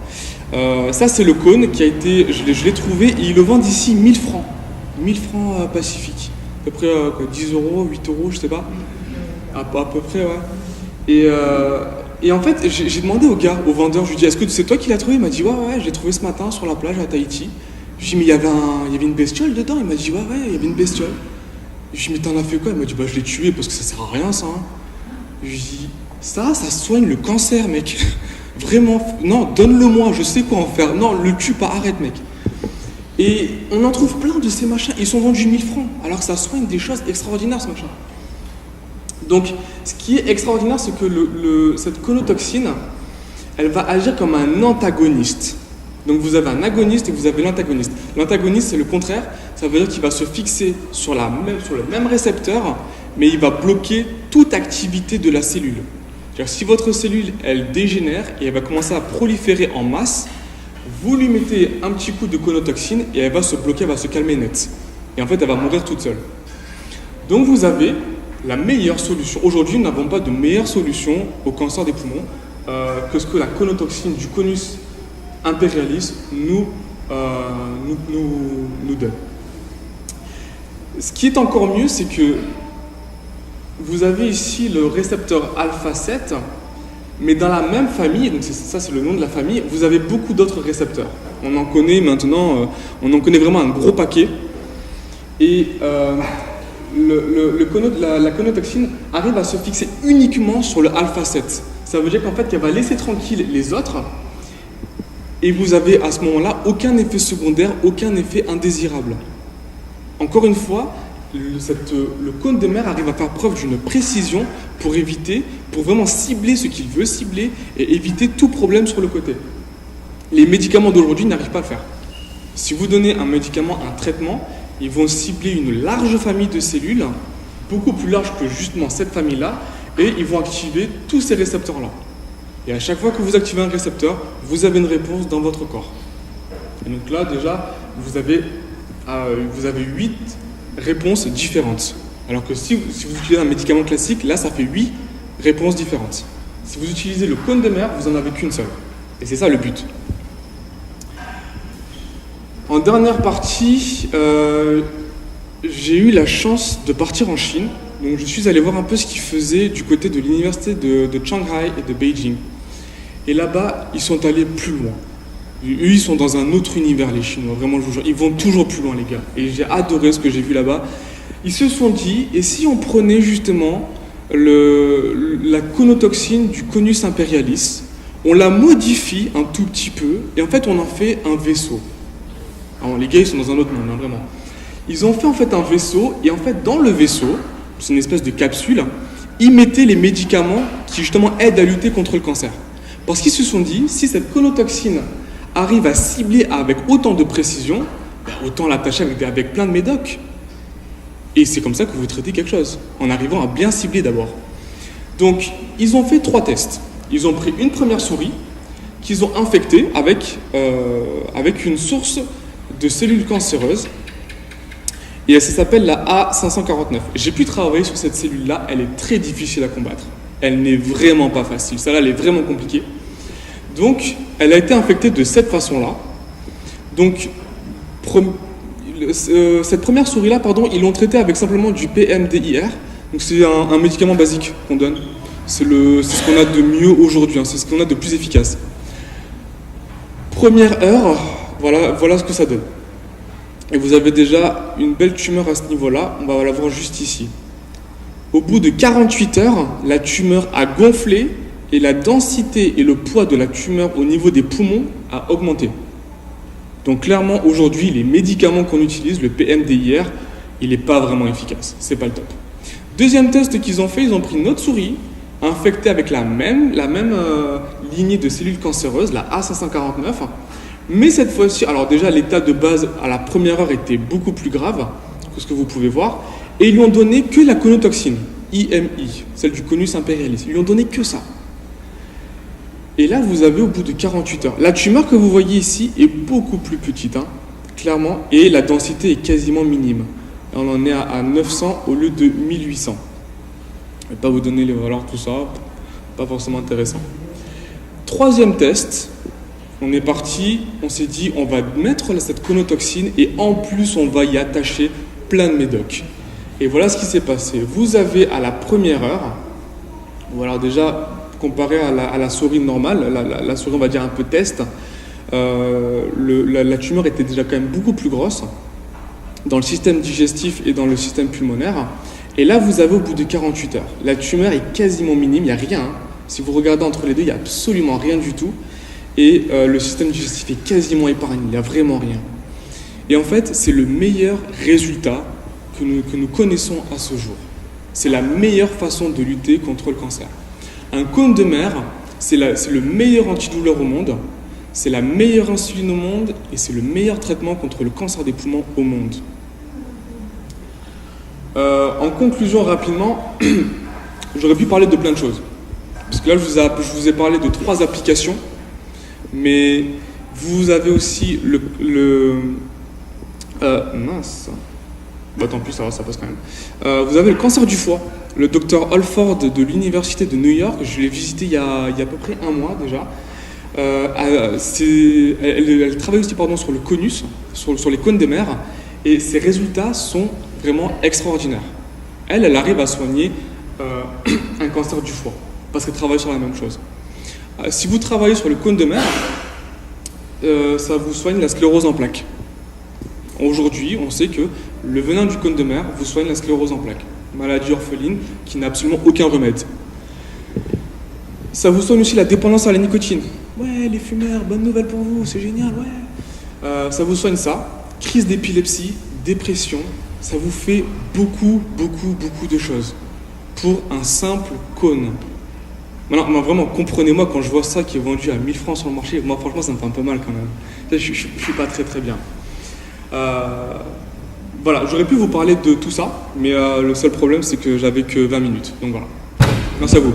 Speaker 3: Ça, c'est le cône qui a été, je l'ai trouvé, et il le vend d'ici 1000 francs. 1000 francs Pacifique. À peu près 10 euros, 8 euros, je sais pas. À peu près, ouais. Et en fait, j'ai demandé au vendeur, je lui ai dit, est-ce que c'est toi qui l'as trouvé? Il m'a dit, ouais, je l'ai trouvé ce matin sur la plage à Tahiti. Je lui ai dit, mais il y avait une bestiole dedans? Il m'a dit, ouais, il y avait une bestiole. Je lui ai dit, mais t'en as fait quoi? Il m'a dit, je l'ai tué parce que ça sert à rien, ça. Hein. Je lui ai dit, ça soigne le cancer, mec. Vraiment, non, donne-le-moi, je sais quoi en faire. Non, le tue pas, arrête, mec. Et on en trouve plein de ces machins. Ils sont vendus 1000 francs, alors que ça soigne des choses extraordinaires, ce machin. Donc, ce qui est extraordinaire, c'est que cette conotoxine, elle va agir comme un antagoniste. Donc, vous avez un agoniste et vous avez l'antagoniste. L'antagoniste, c'est le contraire. Ça veut dire qu'il va se fixer sur le même récepteur, mais il va bloquer toute activité de la cellule. C'est-à-dire, si votre cellule, elle dégénère et elle va commencer à proliférer en masse, vous lui mettez un petit coup de conotoxine et elle va se bloquer, elle va se calmer net. Et en fait, elle va mourir toute seule. Donc, vous avez la meilleure solution. Aujourd'hui, nous n'avons pas de meilleure solution au cancer des poumons que ce que la conotoxine du Conus imperialis nous donne. Ce qui est encore mieux, c'est que vous avez ici le récepteur alpha 7, mais dans la même famille, donc ça c'est le nom de la famille, vous avez beaucoup d'autres récepteurs. On en connaît maintenant, on en connaît vraiment un gros paquet. Et la conotoxine arrive à se fixer uniquement sur le alpha 7. Ça veut dire qu'en fait, qu'elle va laisser tranquille les autres et vous avez à ce moment-là aucun effet secondaire, aucun effet indésirable. Encore une fois, le cône de mer arrive à faire preuve d'une précision pour vraiment cibler ce qu'il veut cibler et éviter tout problème sur le côté. Les médicaments d'aujourd'hui n'arrivent pas à le faire. Si vous donnez un médicament, un traitement, ils vont cibler une large famille de cellules, beaucoup plus large que justement cette famille-là, et ils vont activer tous ces récepteurs-là. Et à chaque fois que vous activez un récepteur, vous avez une réponse dans votre corps. Et donc là, déjà, vous avez 8 réponses différentes. Alors que si vous utilisez un médicament classique, là, ça fait 8 réponses différentes. Si vous utilisez le cône de mer, vous n'en avez qu'une seule. Et c'est ça le but. En dernière partie, j'ai eu la chance de partir en Chine. Donc je suis allé voir un peu ce qu'ils faisaient du côté de l'université de Shanghai et de Beijing. Et là-bas, ils sont allés plus loin. Eux, ils sont dans un autre univers, les Chinois. Vraiment, je vous jure, ils vont toujours plus loin, les gars. Et j'ai adoré ce que j'ai vu là-bas. Ils se sont dit, et si on prenait justement la conotoxine du Conus imperialis, on la modifie un tout petit peu, et en fait, on en fait un vaisseau. Alors, les gars, ils sont dans un autre monde, hein, vraiment. Ils ont fait en fait un vaisseau, et en fait, dans le vaisseau, c'est une espèce de capsule, ils mettaient les médicaments qui justement aident à lutter contre le cancer. Parce qu'ils se sont dit, si cette conotoxine arrive à cibler avec autant de précision, ben autant l'attacher avec plein de médocs. Et c'est comme ça que vous traitez quelque chose, en arrivant à bien cibler d'abord. Donc, ils ont fait 3 tests. Ils ont pris une première souris qu'ils ont infectée avec une source de cellules cancéreuses. Et ça s'appelle la A549. J'ai pu travailler sur cette cellule-là, elle est très difficile à combattre. Elle n'est vraiment pas facile, celle-là, elle est vraiment compliquée. Donc, elle a été infectée de cette façon-là. Donc, cette première souris-là, ils l'ont traitée avec simplement du PMDIR. Donc, c'est un médicament basique qu'on donne. C'est ce qu'on a de mieux aujourd'hui, hein, c'est ce qu'on a de plus efficace. Première heure, voilà ce que ça donne. Et vous avez déjà une belle tumeur à ce niveau-là, on va la voir juste ici. Au bout de 48 heures, la tumeur a gonflé et la densité et le poids de la tumeur au niveau des poumons a augmenté. Donc clairement, aujourd'hui, les médicaments qu'on utilise, le PMDIR, il n'est pas vraiment efficace, c'est pas le top. Deuxième test qu'ils ont fait, ils ont pris une autre souris, infectée avec la même lignée de cellules cancéreuses, la A549, mais cette fois-ci, alors déjà l'état de base à la première heure était beaucoup plus grave que ce que vous pouvez voir, et ils lui ont donné que la conotoxine, IMI, celle du Conus imperialis, ils lui ont donné que ça. Et là, vous avez au bout de 48 heures. La tumeur que vous voyez ici est beaucoup plus petite, hein, clairement, et la densité est quasiment minime. On en est à 900 au lieu de 1800. Je ne vais pas vous donner les valeurs, tout ça, pas forcément intéressant. Troisième test, on est parti, on s'est dit, on va mettre cette conotoxine et en plus, on va y attacher plein de médocs. Et voilà ce qui s'est passé. Vous avez à la première heure, voilà déjà, comparé à la souris normale, la souris on va dire un peu test, la tumeur était déjà quand même beaucoup plus grosse dans le système digestif et dans le système pulmonaire. Et là vous avez au bout de 48 heures, la tumeur est quasiment minime, il n'y a rien. Hein. Si vous regardez entre les deux, il n'y a absolument rien du tout. Et le système digestif est quasiment épargné, il n'y a vraiment rien. Et en fait, c'est le meilleur résultat que nous connaissons à ce jour. C'est la meilleure façon de lutter contre le cancer. Un cône de mer, c'est le meilleur antidouleur au monde, c'est la meilleure insuline au monde et c'est le meilleur traitement contre le cancer des poumons au monde. En conclusion, rapidement, j'aurais pu parler de plein de choses. Parce que là, je vous ai parlé de 3 applications, mais vous avez aussi mince. Bah tant pis, ça va, ça passe quand même. Vous avez le cancer du foie. Le docteur Holford de l'université de New York, je l'ai visité il y a à peu près 1 mois déjà. Elle travaille aussi sur le conus, sur les cônes de mer, et ses résultats sont vraiment extraordinaires. Elle arrive à soigner un cancer du foie, parce qu'elle travaille sur la même chose. Si vous travaillez sur le cône de mer, ça vous soigne la sclérose en plaques. Aujourd'hui, on sait que le venin du cône de mer vous soigne la sclérose en plaques, maladie orpheline qui n'a absolument aucun remède. Ça vous soigne aussi la dépendance à la nicotine. Ouais, les fumeurs, bonne nouvelle pour vous, c'est génial, ouais. Ça vous soigne ça, crise d'épilepsie, dépression, ça vous fait beaucoup de choses pour un simple cône. Maintenant, vraiment, comprenez-moi, quand je vois ça qui est vendu à 1000 francs sur le marché, moi franchement ça me fait un peu mal quand même. Je suis pas très bien. Voilà, j'aurais pu vous parler de tout ça, mais le seul problème c'est que j'avais que 20 minutes. Donc voilà. Merci à vous.